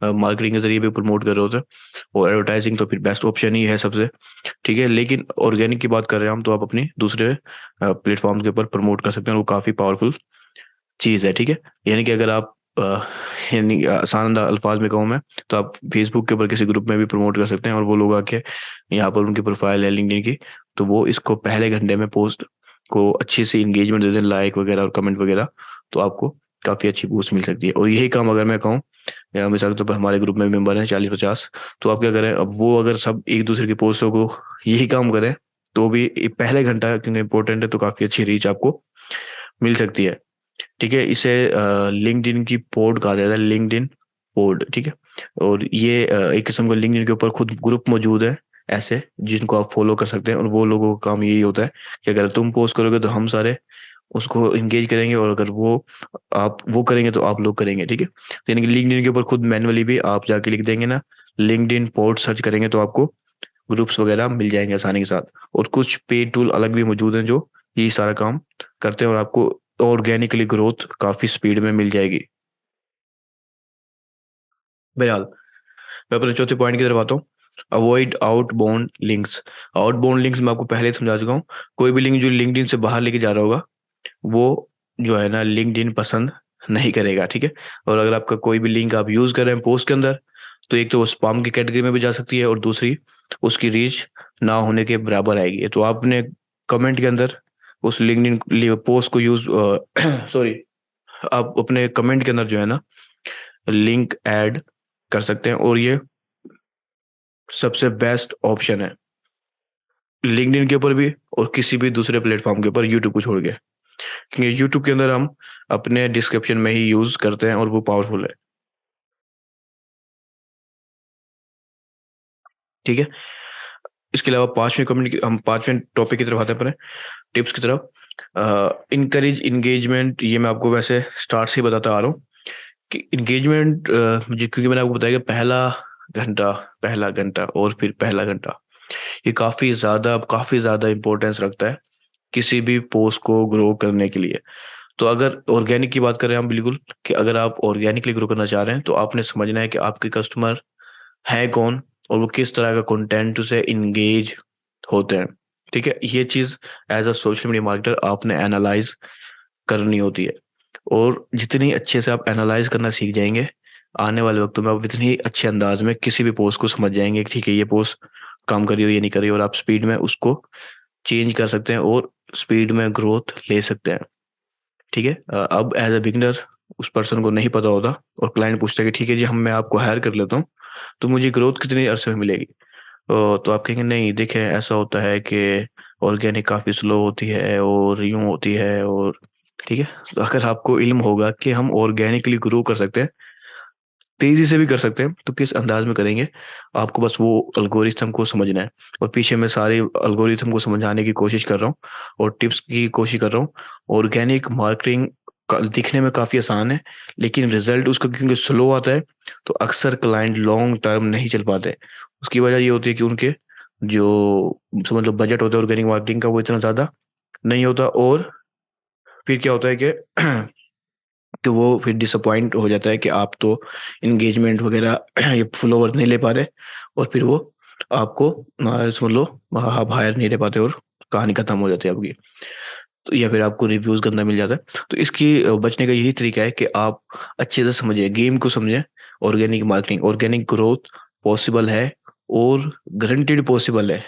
मार्केटिंग के ज़रिए भी प्रमोट कर रहे होते हैं, और एडवर्टाइजिंग तो फिर बेस्ट ऑप्शन ही है सबसे, ठीक है। लेकिन ऑर्गेनिक की बात कर रहे हैं हम, तो आप अपनी दूसरे प्लेटफॉर्म के ऊपर प्रमोट कर सकते हैं, वो काफ़ी पावरफुल चीज़ है, ठीक है। यानी कि अगर आप यानी आसान अल्फाज में कहूँ मैं, तो आप फेसबुक के ऊपर किसी ग्रुप में भी प्रमोट कर सकते हैं और वो लोग आके यहाँ पर उनकी प्रोफाइल है लिंक्डइन की, तो वो इसको पहले घंटे में पोस्ट को अच्छी सी इंगेजमेंट दे दें, लाइक वगैरह और कमेंट वगैरह, तो आपको काफ़ी अच्छी बूस्ट मिल सकती है। और यही काम अगर मैं कहूँ, या मिसाल के तौर पर हमारे ग्रुप में मेंबर हैं 40-50, तो आप क्या करें, अब वो अगर सब एक दूसरे की पोस्टों को यही काम करें तो भी पहले घंटा क्योंकि इंपॉर्टेंट है, तो काफ़ी अच्छी रीच आपको मिल सकती है, ठीक है। इसे लिंक्डइन की पोड कहा जाता है, लिंक्डइन पोड, ठीक है। और ये एक किस्म का लिंक्डइन के ऊपर खुद ग्रुप मौजूद है ऐसे, जिनको आप फॉलो कर सकते हैं, और वो लोगों का काम यही होता है कि अगर तुम पोस्ट करोगे तो हम सारे उसको इंगेज करेंगे, और अगर वो करेंगे तो आप लोग करेंगे, ठीक है। तो यानी कि लिंक्डइन के ऊपर खुद मैन्युअली भी आप जाके लिख देंगे ना, लिंक्डइन पोड सर्च करेंगे तो आपको ग्रुप्स वगैरह मिल जाएंगे आसानी के साथ। और कुछ पेड टूल अलग भी मौजूद हैं जो ये सारा काम करते हैं, और आपको ऑर्गेनिकली ग्रोथ काफ़ी स्पीड में मिल जाएगी। बहरहाल, मैं अपने चौथे पॉइंट की तरफ आता हूँ, avoid outbound links. Outbound links मैं आपको पहले ही समझा चुका हूँ, कोई भी लिंक जो लिंक्डइन से बाहर लेके जा रहा होगा वो जो है ना लिंक्डइन पसंद नहीं करेगा, ठीक है। और अगर आपका कोई भी लिंक आप यूज़ कर रहे हैं पोस्ट के अंदर, तो एक तो वो स्पैम की कैटेगरी में भी जा सकती है, और दूसरी उसकी रीच ना होने के बराबर आएगी। तो आपने कमेंट के अंदर उस लिंक्डइन पोस्ट को यूज़ सॉरी, आप अपने कमेंट के अंदर जो है ना लिंक ऐड कर सकते हैं, और ये सबसे बेस्ट ऑप्शन है लिंक्डइन के ऊपर भी और किसी भी दूसरे प्लेटफॉर्म के ऊपर, यूट्यूब को छोड़ के। क्योंकि यूट्यूब के अंदर हम अपने डिस्क्रिप्शन में ही यूज़ करते हैं और वो पावरफुल है। ठीक है। इसके अलावा पांचवें कम्युनिके हम पांचवें टॉपिक की तरफ आते हैं अपने टिप्स की तरफ। इनकरेज इंगेजमेंट, ये मैं आपको वैसे स्टार्ट से ही बताता आ रहा हूँ कि इंगेजमेंट, क्योंकि मैंने आपको बताया कि घंटा पहला घंटा और फिर पहला घंटा, ये काफ़ी ज़्यादा इम्पोर्टेंस रखता है किसी भी पोस्ट को ग्रो करने के लिए। तो अगर ऑर्गेनिक की बात करें हम, बिल्कुल, कि अगर आप ऑर्गेनिकली ग्रो करना चाह रहे हैं तो आपने समझना है कि आपके कस्टमर हैं कौन और वो किस तरह का कंटेंट से इंगेज होते हैं। ठीक है, ये चीज़ as a social media marketer आपने एनालाइज करनी होती है। और जितनी अच्छे से आप एनालाइज करना सीख जाएंगे, आने वाले वक्त में आप इतनी अच्छे अंदाज में किसी भी पोस्ट को समझ जाएंगे कि ठीक है, ये पोस्ट काम कर रही हो, ये नहीं कर रही हो, और आप स्पीड में उसको चेंज कर सकते हैं और स्पीड में ग्रोथ ले सकते हैं। ठीक है। अब एज अ बिगनर उस पर्सन को नहीं पता होता और क्लाइंट पूछता है कि ठीक है जी, मैं आपको हायर कर लेता हूँ, तो मुझे ग्रोथ कितनी अरसे में मिलेगी? तो आप कहेंगे नहीं, देखें, ऐसा होता है कि ऑर्गेनिक काफ़ी स्लो होती है और यूं होती है, और ठीक है। तो अगर आपको इल्म होगा कि हम ऑर्गेनिकली ग्रो कर सकते हैं, तेजी से भी कर सकते हैं, तो किस अंदाज में करेंगे, आपको बस वो अल्गोरिथम को समझना है। और पीछे मैं सारे अल्गोरिथम को समझाने की कोशिश कर रहा हूँ और टिप्स की कोशिश कर रहा हूँ। ऑर्गेनिक मार्केटिंग दिखने में काफ़ी आसान है, लेकिन रिजल्ट उसका क्योंकि स्लो आता है, तो अक्सर क्लाइंट लॉन्ग टर्म नहीं चल पाते। उसकी वजह ये होती है कि उनके जो समझ लो बजट होता है ऑर्गेनिक मार्केटिंग का, वो इतना ज़्यादा नहीं होता। और फिर क्या होता है कि तो वो फिर डिसअपॉइंट हो जाता है कि आप तो इंगेजमेंट वगैरह ये फॉलोवर नहीं ले पा रहे, और फिर वो आपको समझ लो आप हायर नहीं ले पाते और कहानी खत्म हो जाती है आपकी। तो या फिर आपको रिव्यूज गंदा मिल जाता है। तो इसकी बचने का यही तरीका है कि आप अच्छे से समझिए, गेम को समझें। ऑर्गेनिक ग्रोथ पॉसिबल है और गारंटेड पॉसिबल है।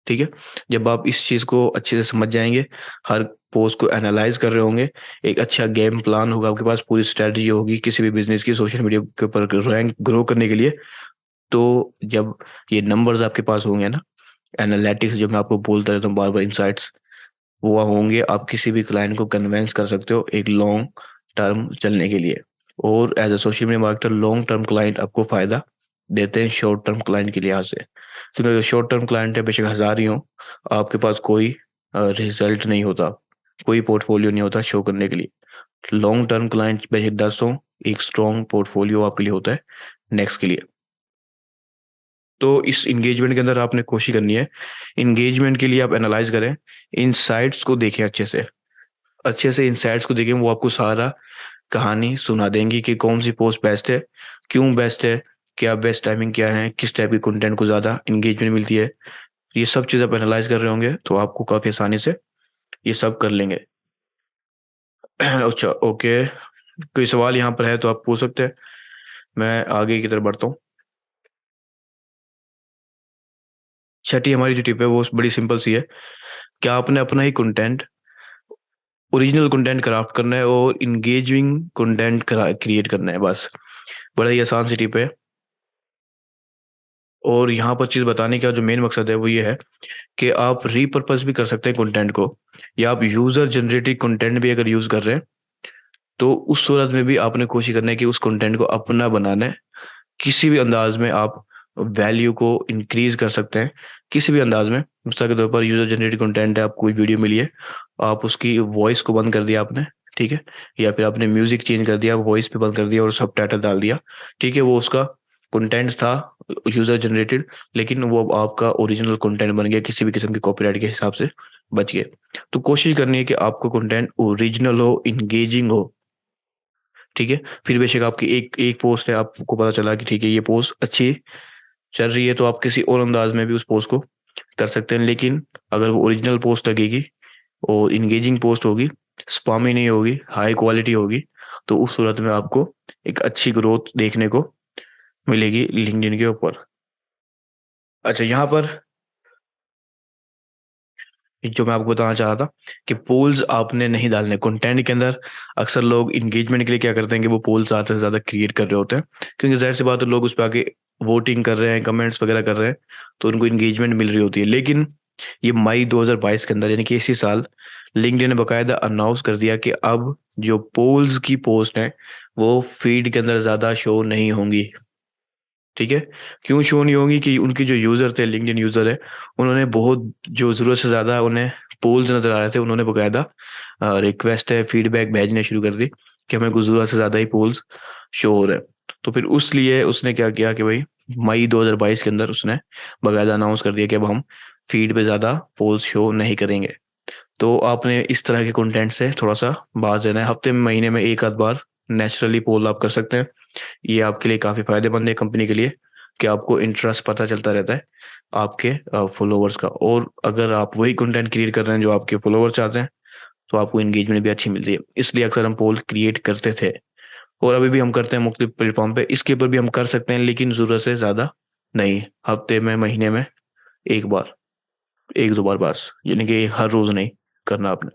ठीक है। जब आप इस चीज़ को अच्छे से समझ जाएंगे, हर पोस्ट को एनालाइज कर रहे होंगे, एक अच्छा गेम प्लान होगा आपके पास, पूरी स्ट्रेटजी होगी किसी भी बिजनेस की सोशल मीडिया के ऊपर रैंक ग्रो करने के लिए। तो जब ये नंबर्स आपके पास होंगे ना, एनालिटिक्स जो मैं आपको बोलता रहता हूँ बार बार, इंसाइट्स वो होंगे, आप किसी भी क्लाइंट को कन्वेंस कर सकते हो एक लॉन्ग टर्म चलने के लिए। और as a social media marketer, long term client आपको फायदा देते हैं शॉर्ट टर्म क्लाइंट के लिहाज से। क्योंकि अगर शॉर्ट टर्म क्लाइंट है, बेशक हजार ही हो, आपके पास कोई रिजल्ट नहीं होता, कोई पोर्टफोलियो नहीं होता शो करने के लिए। लॉन्ग टर्म क्लाइंट बेशक 10 हो, एक स्ट्रॉन्ग पोर्टफोलियो आपके लिए होता है नेक्स्ट के लिए। तो इस इंगेजमेंट के अंदर आपने कोशिश करनी है, इंगेजमेंट के लिए आप एनालाइज करें, इनसाइट्स को देखें अच्छे से इंसाइट्स को देखें। वो आपको सारा कहानी सुना देंगी कि कौन सी पोस्ट बेस्ट है, क्यों बेस्ट है, क्या बेस्ट टाइमिंग क्या है, किस टाइप की कंटेंट को ज़्यादा इंगेजमेंट मिलती है। ये सब चीज़ आप एनालाइज कर रहे होंगे तो आपको काफ़ी आसानी से ये सब कर लेंगे। अच्छा, ओके, कोई सवाल यहाँ पर है तो आप पूछ सकते हैं, मैं आगे की तरफ बढ़ता हूँ। छठी हमारी जो टिप है वो बड़ी सिंपल सी है, क्या आपने अपना ही कंटेंट, ओरिजिनल कंटेंट क्राफ्ट करना है और इंगेजिंग कंटेंट क्रिएट करना है, बस। बड़ा ही आसान सी टिप है। और यहाँ पर चीज़ बताने का जो मेन मकसद है वो ये है कि आप रीपर्पस भी कर सकते हैं कंटेंट को, या आप यूज़र जनरेटेड कंटेंट भी अगर यूज़ कर रहे हैं, तो उस सूरत में भी आपने कोशिश करना है कि उस कंटेंट को अपना बनाना है। किसी भी अंदाज में आप वैल्यू को इंक्रीज कर सकते हैं, किसी भी अंदाज में। मिसाल के तौर पर यूजर जनरेटेड कंटेंट है, आपको कोई वीडियो मिली है, आप उसकी वॉइस को बंद कर दिया आपने, ठीक है, या फिर आपने म्यूजिक चेंज कर दिया, वॉइस पे बंद कर दिया और सब टाइटल डाल दिया, ठीक है, वो उसका कंटेंट था यूजर जनरेटेड, लेकिन वो अब आपका ओरिजिनल कंटेंट बन गया, किसी भी किस्म के कॉपीराइट के हिसाब से बच गए। तो कोशिश करनी है कि आपका कंटेंट ओरिजिनल हो, इंगेजिंग हो। ठीक है। फिर बेशक आपकी एक एक पोस्ट है, आपको पता चला कि ठीक है ये पोस्ट अच्छी चल रही है, तो आप किसी और अंदाज में भी उस पोस्ट को कर सकते हैं। लेकिन अगर वो ओरिजिनल पोस्ट लगेगी और इंगेजिंग पोस्ट होगी, स्पामी नहीं होगी, हाई क्वालिटी होगी, तो उस सूरत में आपको एक अच्छी ग्रोथ देखने को मिलेगी लिंक्डइन के ऊपर। अच्छा, यहाँ पर जो मैं आपको बताना चाह रहा था कि पोल्स आपने नहीं डालने कंटेंट के अंदर। अक्सर लोग इंगेजमेंट के लिए क्या करते हैं कि वो पोल्स ज़्यादा से ज़्यादा क्रिएट कर रहे होते हैं, क्योंकि जाहिर सी बात है लोग उस पर आके वोटिंग कर रहे हैं, कमेंट्स वगैरह कर रहे हैं, तो उनको इंगेजमेंट मिल रही होती है। लेकिन ये मई 2022 के अंदर, यानी कि इसी साल, लिंक्डइन ने बकायदा अनाउंस कर दिया कि अब जो पोल्स की पोस्ट है वो फीड के अंदर ज़्यादा शो नहीं होंगी। ठीक है, क्यों शो नहीं होंगी? कि उनके जो यूज़र थे, लिंक्डइन यूज़र है, उन्होंने बहुत जो ज़रूरत से ज़्यादा उन्हें पोल्स नज़र आ रहे थे, उन्होंने बकायदा रिक्वेस्ट है, फीडबैक भेजने शुरू कर दी कि हमें कुछ ज़रूरत से ज़्यादा ही पोल्स शो हो रहे हैं। तो फिर उस लिए उसने क्या किया कि भाई मई 2022 के अंदर उसने बकायदा अनाउंस कर दिया कि अब हम फीड पे ज़्यादा पोल्स शो नहीं करेंगे। तो आपने इस तरह के कंटेंट से थोड़ा सा बाज लेना है। हफ्ते में, महीने में एक आध बार नेचुरली पोल आप कर सकते हैं। ये आपके लिए काफ़ी फायदेमंद है, कंपनी के लिए, कि आपको इंटरेस्ट पता चलता रहता है आपके फॉलोवर्स का। और अगर आप वही कंटेंट क्रिएट कर रहे हैं जो आपके फॉलोवर चाहते हैं, तो आपको एंगेजमेंट भी अच्छी मिलती है। इसलिए अक्सर हम पोल क्रिएट करते थे, और अभी भी हम करते हैं मुख्तलिफ प्लेटफॉर्म पे। इसके ऊपर भी हम कर सकते हैं, लेकिन ज़रूरत से ज़्यादा नहीं। हफ्ते में, महीने में एक बार, एक दो बार बस, यानी कि हर रोज़ नहीं करना आपने।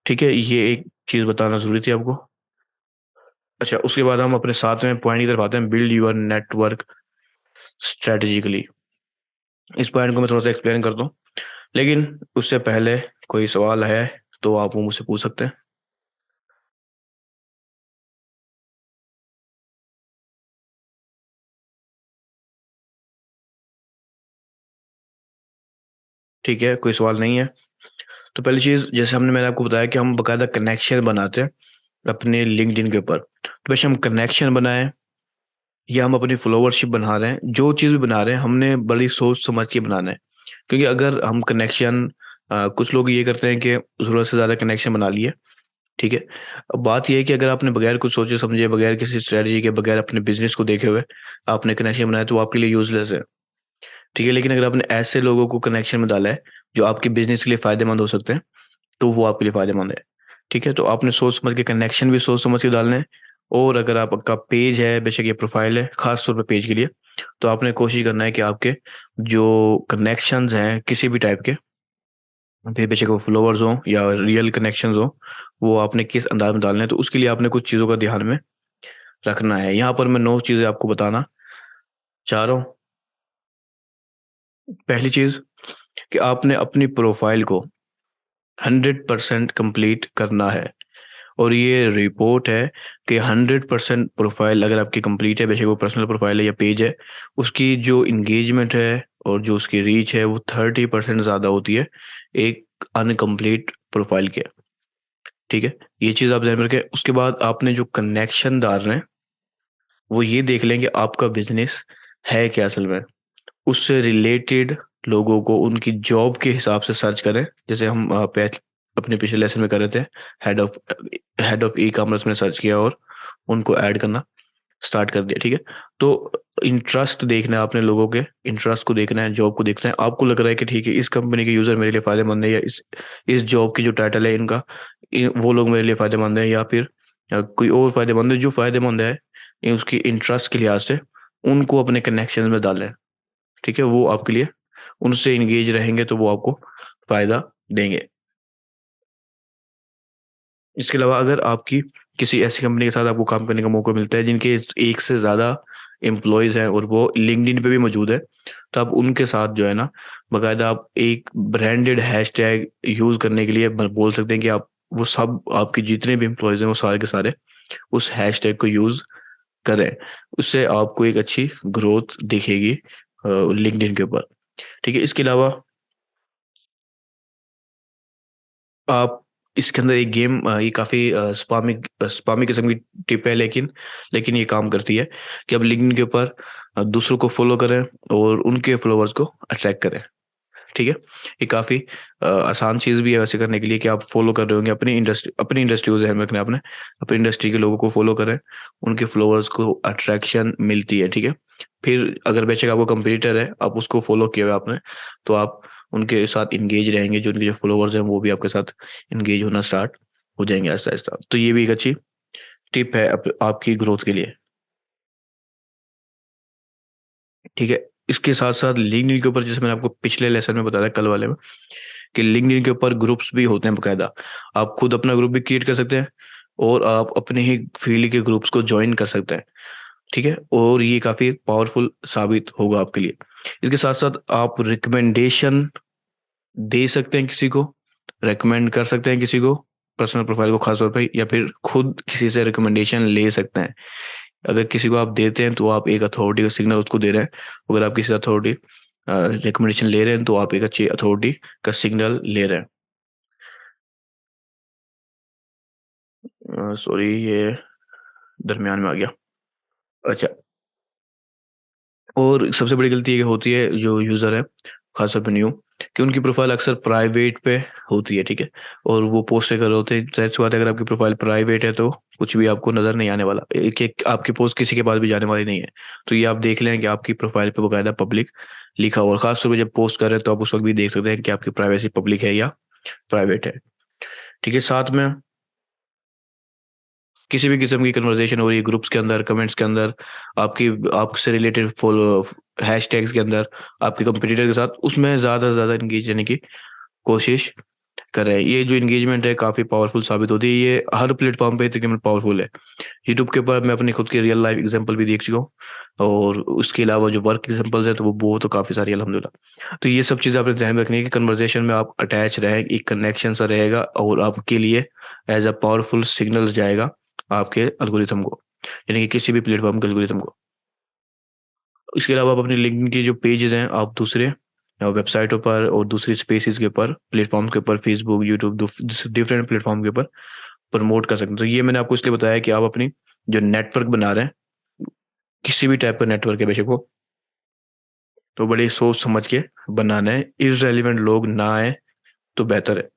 ठीक है, ये एक चीज़ बताना ज़रूरी थी आपको। अच्छा, उसके बाद हम अपने 7वें पॉइंट की तरफ आते हैं, बिल्ड योर नेटवर्क स्ट्रेटेजिकली। इस पॉइंट को मैं थोड़ा सा एक्सप्लेन करता हूँ, लेकिन उससे पहले कोई सवाल है तो आप वो मुझसे पूछ सकते हैं। ठीक है, कोई सवाल नहीं है। तो पहली चीज़, जैसे मैंने आपको बताया कि हम बाकायदा कनेक्शन बनाते हैं अपने लिंक्डइन के ऊपर। तो वैसे हम कनेक्शन बनाएं या हम अपनी फॉलोवरशिप बना रहे हैं, जो चीज़ भी बना रहे हैं, हमने बड़ी सोच समझ के बनाना है। क्योंकि अगर हम कनेक्शन, कुछ लोग ये करते हैं कि ज़रूरत से ज़्यादा कनेक्शन बना लिए। ठीक है, अब बात ये है कि अगर आपने बगैर कुछ सोचे समझे, बगैर किसी स्ट्रेटजी के, बगैर अपने बिजनेस को देखे हुए आपने कनेक्शन बनाया, तो वो आपके लिए यूजलेस है। ठीक है, लेकिन अगर आपने ऐसे लोगों को कनेक्शन में डाला है जो आपके बिजनेस के लिए फायदेमंद हो सकते हैं, तो वो आपके लिए फायदेमंद है। ठीक है, तो आपने सोच समझ के कनेक्शन भी सोच समझ के डालने हैं। और अगर आपका पेज है, बेशक ये प्रोफाइल है, खास तौर पे पेज के लिए, तो आपने कोशिश करना है कि आपके जो कनेक्शंस हैं किसी भी टाइप के, फिर बेशक वो फॉलोवर्स हों या रियल कनेक्शंस हों, वो आपने किस अंदाज में डालने हैं। तो उसके लिए आपने कुछ चीज़ों का ध्यान में रखना है। यहाँ पर मैं 9 चीज़ें आपको बताना चाह रहा हूँ। पहली चीज़, कि आपने अपनी प्रोफाइल को 100% कंप्लीट करना है। और ये रिपोर्ट है कि 100% प्रोफाइल अगर आपकी कंप्लीट है, बेशक वो पर्सनल प्रोफाइल है या पेज है, उसकी जो इंगेजमेंट है और जो उसकी रीच है वो 30% ज़्यादा होती है एक अनकम्प्लीट प्रोफाइल के। ठीक है, ये चीज़ आप ध्यान में रखें। उसके बाद आपने जो कनेक्शन डाल रहे हैं, वो ये देख लें कि आपका बिजनेस है क्या असल में। उससे रिलेटेड लोगों को उनकी जॉब के हिसाब से सर्च करें। जैसे हम अपने पिछले लेसन में कर रहे थे, head of head of e commerce में सर्च किया और उनको ऐड करना स्टार्ट कर दिया। ठीक है, तो इंटरेस्ट देखना है, अपने लोगों के इंटरेस्ट को देखना है, जॉब को देखना है। आपको लग रहा है कि ठीक है, इस कंपनी के यूज़र मेरे लिए फ़ायदेमंद है, या इस जॉब की जो टाइटल है इनका, वो लोग मेरे लिए फ़ायदेमंद है, या फिर कोई और फ़ायदेमंद है। जो फ़ायदेमंद है उसकी इंटरेस्ट के लिहाज से उनको अपने कनेक्शन में डालें। ठीक है, वो आपके लिए, उनसे एंगेज रहेंगे तो वो आपको फ़ायदा देंगे। इसके अलावा अगर आपकी किसी ऐसी कंपनी के साथ आपको काम करने का मौका मिलता है जिनके एक से ज़्यादा एम्प्लॉइज़ हैं और वो लिंक्डइन पे भी मौजूद है, तो आप उनके साथ जो है ना, बाकायदा आप एक ब्रांडेड हैशटैग यूज़ करने के लिए बोल सकते हैं कि आप, वो सब आपके जितने भी एम्प्लॉइज़ हैं वो सारे के सारे उस हैशटैग को यूज़ करें। उससे आपको एक अच्छी ग्रोथ दिखेगी लिंक्डइन के ऊपर। ठीक है, इसके अलावा आप इसके अंदर एक गेम, ये काफ़ी स्पामी किस्म की टिप है, लेकिन ये काम करती है कि आप लिंक्डइन के ऊपर दूसरों को फॉलो करें और उनके फॉलोवर्स को अट्रैक्ट करें। ठीक है, ये काफ़ी आसान चीज़ भी है वैसे करने के लिए, कि आप फॉलो कर रहे होंगे अपनी इंडस्ट्री को ध्यान में रखना है आपने। अपनी इंडस्ट्री के लोगों को फॉलो करें, उनके फॉलोवर्स को अट्रैक्शन मिलती है। ठीक है, फिर अगर बेशक आपको कंपटीटर है, आप उसको फॉलो किया हुआ है आपने, तो आप उनके साथ एंगेज रहेंगे। जो उनके जो फॉलोवर्स हैं वो भी आपके साथ एंगेज होना स्टार्ट हो जाएंगे आहिस्ता आहिस्ता। तो ये भी एक अच्छी टिप है आपकी ग्रोथ के लिए। ठीक है, इसके साथ साथ लिंक्डइन के ऊपर, जैसे मैंने आपको पिछले लेसन में बताया कल वाले में, कि लिंक्डइन के ऊपर ग्रुप्स भी होते हैं बकायदा। आप खुद अपना ग्रुप भी क्रिएट कर सकते हैं और आप अपने ही फील्ड के ग्रुप्स को ज्वाइन कर सकते हैं। ठीक है, और ये काफ़ी पावरफुल साबित होगा आपके लिए। इसके साथ साथ आप रिकमेंडेशन दे सकते हैं किसी को, रेकमेंड कर सकते हैं किसी को, पर्सनल प्रोफाइल को खास तौर पे, या फिर खुद किसी से रिकमेंडेशन ले सकते हैं। अगर किसी को आप देते हैं तो आप एक अथॉरिटी का सिग्नल उसको दे रहे हैं। अगर आप किसी अथॉरिटी रिकमेंडेशन ले रहे हैं तो आप एक अच्छी अथॉरिटी का सिग्नल ले रहे हैं। सॉरी, ये दरमियान में आ गया। अच्छा, और सबसे बड़ी गलती ये होती है जो यूज़र है, खासतौर पे न्यू, कि उनकी प्रोफाइल अक्सर प्राइवेट पे होती है, ठीक है? और वो पोस्ट कर रहे होते हैं। ज़ाहिर-सी बात है, अगर आपकी प्रोफाइल प्राइवेट है तो कुछ भी आपको नज़र नहीं आने वाला। एक-एक आपकी पोस्ट किसी के पास भी जाने वाली नहीं है। तो ये आप देख लें कि आपकी प्रोफाइल पे बाकायदा पब्लिक लिखा हुआ है। खास तौर पे जब पोस्ट कर रहे हैं तो आप उस वक़्त भी देख सकते हैं कि आपकी प्राइवेसी पब्लिक है या प्राइवेट है। ठीक है? साथ में किसी भी किस्म की कन्वर्सेशन हो रही है ग्रुप्स के अंदर, कमेंट्स के अंदर, आपकी आपसे रिलेटेड फॉलो हैशटैग्स के अंदर, आपके कंपटीटर के साथ, उसमें ज़्यादा से ज़्यादा एंगेज रहने की कोशिश करें। ये जो एंगेजमेंट है काफ़ी पावरफुल साबित होती है। ये हर प्लेटफ़ॉर्म पे तकरीबन पावरफुल है। यूट्यूब के ऊपर मैं अपनी खुद की रियल लाइफ़ एग्ज़ाम्पल भी देख चुका हूँ, और उसके अलावा जो वर्क एग्ज़ाम्पल्स हैं तो वो तो काफ़ी सारी है अल्हम्दुलिल्लाह। तो ये सब चीज़ें आपने ध्यान रखनी है कि कन्वर्सेशन में आप अटैच रहें, एक कनेक्शन सा रहेगा और आपके लिए एज़ अ पावरफुल सिग्नल जाएगा आपके एल्गोरिथम को, यानी कि किसी भी प्लेटफ़ॉर्म के एल्गोरिथम को। इसके अलावा आप अपने लिंक्डइन के जो पेजेज़ हैं, आप दूसरे वेबसाइटों पर और दूसरी स्पेसेस के ऊपर, प्लेटफ़ॉर्म्स के ऊपर, फ़ेसबुक, यूट्यूब, डिफरेंट प्लेटफ़ॉर्म के ऊपर प्रमोट कर सकते हैं। तो ये मैंने आपको इसलिए बताया कि आप अपनी जो नेटवर्क बना रहे हैं, किसी भी टाइप का नेटवर्क है बेशक वो, तो बड़ी सोच समझ के बनाना है। इर्रेलेवेंट लोग ना आएँ तो बेहतर है।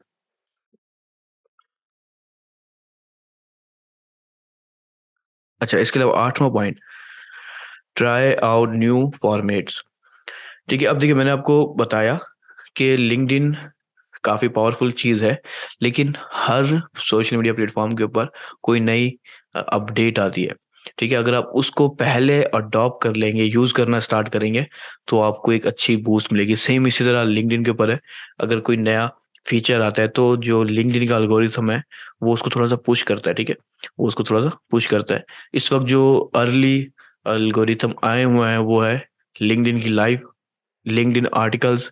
अच्छा, इसके अलावा 8वां point, try out new formats. ठीक है, अब देखिए मैंने आपको बताया कि लिंक्डइन काफ़ी पावरफुल चीज़ है, लेकिन हर सोशल मीडिया प्लेटफ़ॉर्म के ऊपर कोई नई अपडेट आती है, ठीक है? अगर आप उसको पहले अडॉप्ट कर लेंगे, यूज़ करना स्टार्ट करेंगे, तो आपको एक अच्छी बूस्ट मिलेगी। सेम इसी तरह लिंक्डइन के ऊपर है, अगर कोई नया फीचर आता है, तो जो लिंक्डइन का एल्गोरिथम है, वो उसको थोड़ा-सा पुश करता है, ठीक है? वो उसको थोड़ा-सा पुश करता है। इस वक़्त जो अर्ली एल्गोरिथम आए हुए हैं, वो है लिंक्डइन की लाइव, लिंक्डइन आर्टिकल्स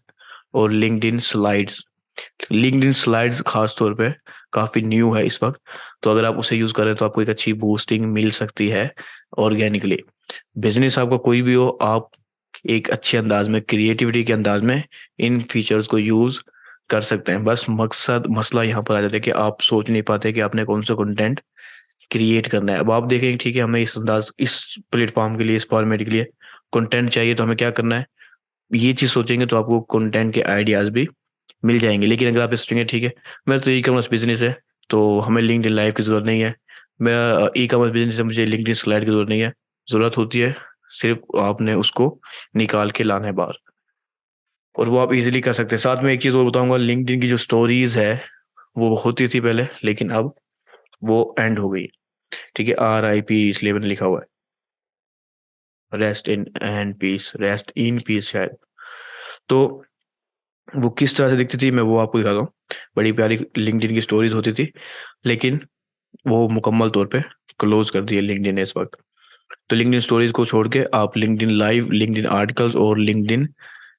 और लिंक्डइन स्लाइड्स। लिंक्डइन स्लाइड्स खास तौर पे काफ़ी न्यू है इस वक़्त, तो अगर आप उसे यूज़ करें तो आपको एक अच्छी बूस्टिंग मिल सकती है ऑर्गेनिकली। बिज़नेस आपका कोई भी हो, आप एक अच्छे अंदाज़ में, क्रिएटिविटी के अंदाज़ में इन फीचर्स को यूज़ कर सकते हैं। बस मकसद मसला यहाँ पर आ जाता है कि आप सोच नहीं पाते कि आपने कौन-सा कंटेंट क्रिएट करना है। अब आप देखेंगे ठीक है, हमें इस प्लेटफ़ॉर्म के लिए, इस फॉर्मेट के लिए कंटेंट चाहिए, तो हमें क्या करना है? ये चीज़ सोचेंगे तो आपको कंटेंट के आइडियाज़ भी मिल जाएँगे। लेकिन अगर आप ये सोचेंगे ठीक है, मेरा तो ई-कॉमर्स बिज़नेस है, तो हमें लिंक्डइन लाइव की ज़रूरत नहीं है। मेरा ई-कॉमर्स बिज़नेस है, मुझे लिंक्डइन स्लाइड की ज़रूरत नहीं है। ज़रूरत होती है, सिर्फ़ आपने उसको निकाल के लाना है बाहर, और वो आप ईज़िली कर सकते हैं। साथ में एक चीज़ और बताऊँगा, लिंक्डइन की जो स्टोरीज़ है, वो होती थी पहले, लेकिन अब वो एंड हो गई। ठीक है? आरआईपी इसलिए मैंने लिखा हुआ है। रेस्ट इन पीस शायद। तो वो किस तरह से दिखती थी, मैं वो आपको दिखाता हूँ। बड़ी प्यारी लिंक्डइन की स्टोरीज़ होती थी, लेकिन वो मुकम्मल तौर पे क्लोज़ कर दी है लिंक्डइन ने इस वक़्त। तो लिंक्डइन स्टोरीज़ को छोड़ के आप लिंक्डइन लाइव, लिंक्डइन आर्टिकल्स और लिंक्डइन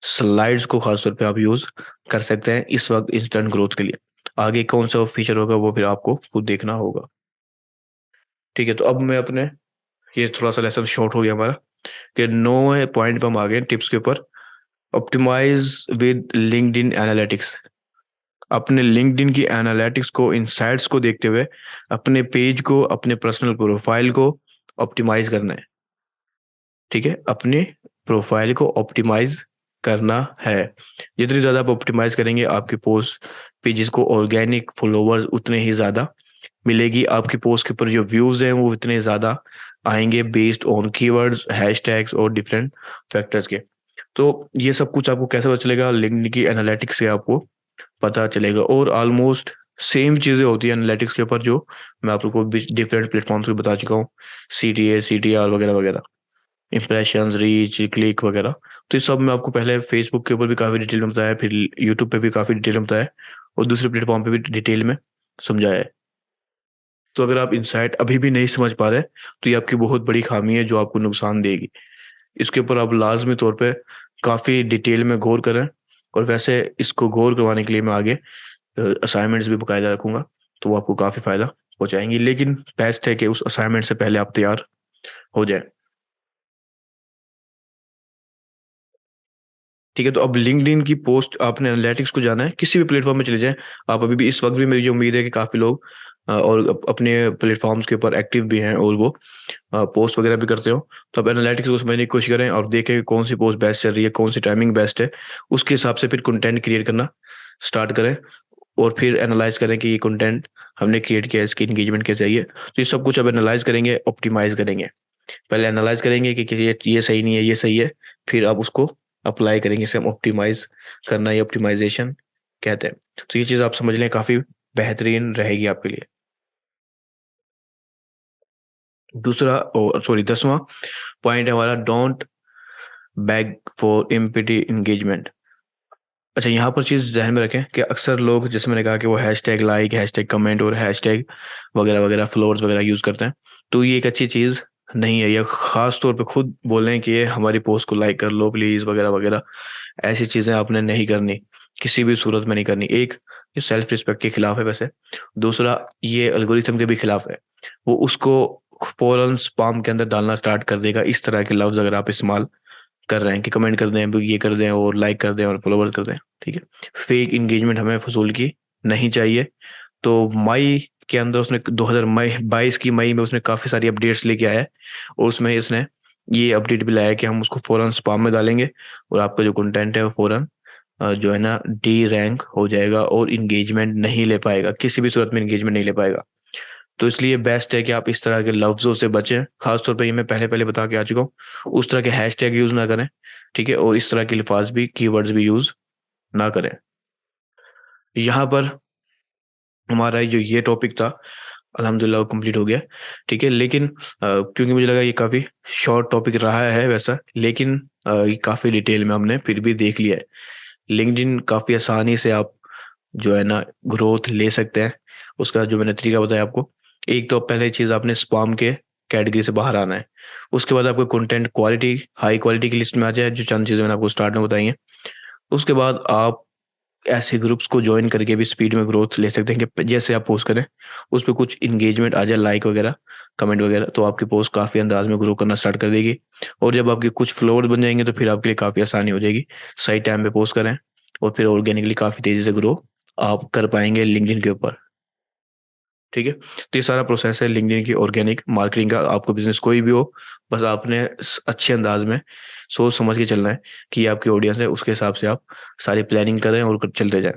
स्लाइड्स को ख़ास तौर पे आप यूज़ कर सकते हैं इस वक़्त इंस्टेंट ग्रोथ के लिए। आगे कौन-सा फीचर होगा वो फिर आपको खुद देखना होगा। ठीक है, तो अब मैं अपने, ये थोड़ा-सा लेसन शॉर्ट हो गया हमारा, कि 9वें पॉइंट पे हम आ गए टिप्स के ऊपर। Optimise with LinkedIn analytics. अपने लिंक्डइन की एनालिटिक्स को, इनसाइट्स को देखते हुए अपने पेज को, अपने पर्सनल प्रोफाइल को ऑप्टिमाइज़ करना है। ठीक है? अपने प्रोफाइल को ऑप्टिमाइज़ करना है। जितनी ज़्यादा आप ऑप्टिमाइज़ करेंगे, आपके पोस्ट पेजेज़ को ऑर्गेनिक फॉलोवर्स उतने ही ज़्यादा मिलेगी। आपकी पोस्ट के ऊपर जो व्यूज़ हैं वो इतने ज़्यादा आएँगे बेस्ड ऑन कीवर्ड्स, हैशटैग्स और डिफरेंट फैक्टर्स के। तो ये सब कुछ आपको कैसे पता चलेगा? लिंक्डइन की एनालिटिक्स से आपको पता चलेगा, और ऑलमोस्ट सेम चीज़ें होती हैं एनालिटिक्स के ऊपर जो मैं आप लोगों को डिफरेंट प्लेटफ़ॉर्म्स पे बता चुका हूँ। सीटीए, सीटीआर वगैरह-वगैरह, इम्प्रेशंस, रीच, क्लिक वगैरह। तो ये सब मैं आपको पहले फ़ेसबुक के ऊपर भी काफ़ी डिटेल में बताया, फिर यूट्यूब पे भी काफ़ी डिटेल में बताया, और दूसरे प्लेटफ़ॉर्म पे भी डिटेल में समझाया है। तो अगर आप इनसाइट अभी भी नहीं समझ पा रहे, तो ये आपकी बहुत बड़ी ख़ामी है जो आपको नुकसान देगी। इसके ऊपर आप लाज़मी तौर पे काफ़ी डिटेल में गौर करें, और वैसे इसको गौर करवाने के लिए मैं आगे असाइनमेंट्स भी बकायदा रखूंगा, तो वो आपको काफ़ी फ़ायदा पहुंचाएंगी। लेकिन बेस्ट है कि उस असाइनमेंट से पहले आप तैयार हो जाए। ठीक है, तो अब लिंक्डइन की पोस्ट आपने एनालिटिक्स को जाना है, किसी भी प्लेटफॉर्म में चले जाएं आप। अभी भी इस वक्त भी मेरी उम्मीद है कि काफ़ी लोग और अपने प्लेटफॉर्म्स के ऊपर एक्टिव भी हैं और वो पोस्ट वगैरह भी करते हो। तो आप एनालिटिक्स को समझने की कोशिश करें और देखें कि कौन सी पोस्ट बेस्ट चल रही है, कौन सी टाइमिंग बेस्ट है। उसके हिसाब से फिर कंटेंट क्रिएट करना स्टार्ट करें और फिर एनालाइज करें कि ये कंटेंट हमने क्रिएट किया है, इसकी इंगेजमेंट कैसे आई है। तो ये सब कुछ अब एनालाइज करेंगे, ऑप्टिमाइज करेंगे। पहले एनालाइज करेंगे कि ये सही नहीं है, ये सही है, फिर आप उसको अप्लाई करेंगे। इसे हम ऑप्टिमाइज करना, ये ऑप्टिमाइजेशन कहते हैं। तो ये चीज़ आप समझ लें, काफ़ी बेहतरीन रहेगी आपके लिए। दूसरा, सॉरी, 10वां पॉइंट है हमारा, don't bag for empty engagement. अच्छा, यहाँ पर चीज़ ध्यान में रखें कि अक्सर लोग, जैसे मैंने कहा कि वो हैशटैग लाइक, हैशटैग कमेंट और हैशटैग वगैरह वगैरह फ्लोर्स वगैरह यूज़ करते हैं। तो ये एक अच्छी चीज़ नहीं है। ये ख़ास तौर पे खुद बोलें कि ये हमारी पोस्ट को लाइक कर लो प्लीज़ वगैरह वगैरह, ऐसी चीज़ें आपने नहीं करनी, किसी भी सूरत में नहीं करनी। एक, ये सेल्फ रिस्पेक्ट के खिलाफ है वैसे। दूसरा, ये एल्गोरिथम के भी खिलाफ है। वो उसको फौरन स्पाम के अंदर डालना स्टार्ट कर देगा इस तरह के लफ्ज़ अगर आप इस्तेमाल कर रहे हैं कि कमेंट कर दें, ये कर दें और लाइक कर दें और फॉलोवर कर दें। ठीक है, फेक इंगेजमेंट हमें फजूल की नहीं चाहिए। तो मई के अंदर उसने 2022 की मई में उसने काफ़ी सारी अपडेट्स लेके आया है और उसमें इसने ये अपडेट भी लाया है कि हम उसको फ़ौरन स्पाम में डालेंगे और आपका जो कंटेंट है वो फ़ौरन जो है ना डी रैंक हो जाएगा और इंगेजमेंट नहीं ले पाएगा, किसी भी सूरत में इंगेजमेंट नहीं ले पाएगा। तो इसलिए बेस्ट है कि आप इस तरह के लफ्ज़ों से बचें। खास तौर पे ये मैं पहले पहले बता के आ चुका हूँ। उस तरह के हैशटैग यूज़ ना करें, ठीक है, और इस तरह के अल्फाज भी, कीवर्ड्स भी यूज़ ना करें। यहाँ पर हमारा जो ये टॉपिक था, अल्हम्दुलिल्लाह वो कंप्लीट हो गया। ठीक है, लेकिन क्योंकि मुझे लगा ये काफ़ी शॉर्ट टॉपिक रहा है वैसा, लेकिन ये काफ़ी डिटेल में हमने फिर भी देख लिया है। लिंक्डइन काफ़ी आसानी से आप जो है ना ग्रोथ ले सकते हैं। उसका जो मैंने तरीका बताया आपको, एक तो पहले चीज़ आपने स्पाम के कैटेगरी से बाहर आना है। उसके बाद आपको कंटेंट क्वालिटी, हाई क्वालिटी की लिस्ट में आ जाए, जो चंद चीज़ें मैंने आपको स्टार्ट में बताई हैं। उसके बाद आप ऐसे ग्रुप्स को ज्वाइन करके भी स्पीड में ग्रोथ ले सकते हैं कि जैसे आप पोस्ट करें उस पे कुछ इंगेजमेंट आ जाए, लाइक वगैरह, कमेंट वगैरह, तो आपकी पोस्ट काफ़ी अंदाज में ग्रो करना स्टार्ट कर देगी। और जब आपके कुछ फॉलोअर्स बन जाएंगे तो फिर आपके लिए काफ़ी आसानी हो जाएगी। सही टाइम पे पोस्ट करें और फिर ऑर्गेनिकली काफ़ी तेज़ी से ग्रो आप कर पाएंगे लिंक्डइन के ऊपर। ठीक है, तो ये सारा प्रोसेस है लिंक्डइन की ऑर्गेनिक मार्केटिंग का। आपको बिजनेस कोई भी हो, बस आपने अच्छे अंदाज में सोच समझ के चलना है कि ये आपकी ऑडियंस है, उसके हिसाब से आप सारी प्लानिंग करें और चलते जाएं।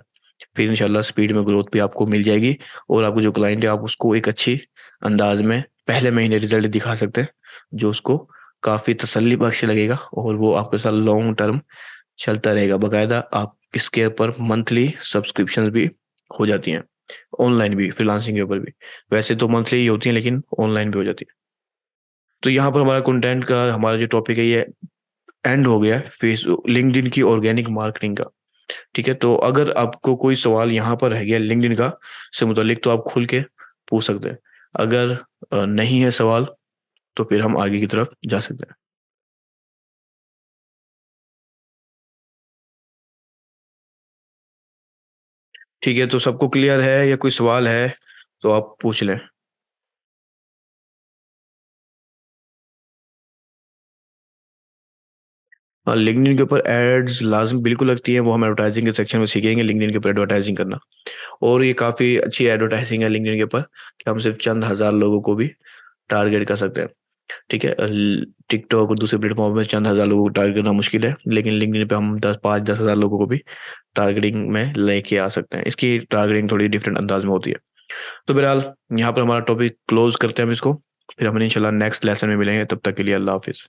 फिर इंशाल्लाह स्पीड में ग्रोथ भी आपको मिल जाएगी और आपको जो क्लाइंट है आप उसको एक अच्छी अंदाज में पहले महीने रिजल्ट दिखा सकते हैं, जो उसको काफ़ी तसल्ली बख्श लगेगा और वो आपके साथ लॉन्ग टर्म चलता रहेगा। बाकायदा आप इसके ऊपर मंथली सब्सक्रिप्शंस भी हो जाती हैं, ऑनलाइन भी, फ्रीलांसिंग के ऊपर भी। वैसे तो मंथली ही होती हैं लेकिन ऑनलाइन भी हो जाती है। तो यहाँ पर हमारा कंटेंट का हमारा जो टॉपिक है ये एंड हो गया है, फेस लिंक्डइन की ऑर्गेनिक मार्केटिंग का। ठीक है, तो अगर आपको कोई सवाल यहाँ पर रह गया लिंक्डइन का से मुतालिक तो आप खुल के पूछ सकते हैं। अगर नहीं है सवाल तो फिर हम आगे की तरफ जा सकते हैं। ठीक है, तो सबको क्लियर है या कोई सवाल है तो आप पूछ लें। हाँ, लिंक्डइन के ऊपर एड्स लाजम बिल्कुल लगती है, वो हम एडवर्टाइजिंग के सेक्शन में सीखेंगे लिंक्डइन के ऊपर एडवर्टाइजिंग करना। और ये काफ़ी अच्छी एडवर्टाइजिंग है लिंक्डइन के ऊपर कि हम सिर्फ चंद हज़ार लोगों को भी टारगेट कर सकते हैं। ठीक है, टिकटॉक और दूसरे प्लेटफॉर्म में चंद हज़ार लोगों को टारगेट करना मुश्किल है, लेकिन लिंक्डइन पे हम 10 लोगों को भी टारगेटिंग में लेके आ सकते हैं। इसकी टारगेटिंग थोड़ी डिफरेंट अंदाज में होती है। तो बहरहाल यहाँ पर हमारा टॉपिक क्लोज करते हैं हम इसको, फिर हम इंशाल्लाह नेक्स्ट लेसन में मिलेंगे। तब तक के लिए अल्लाह हाफिज़।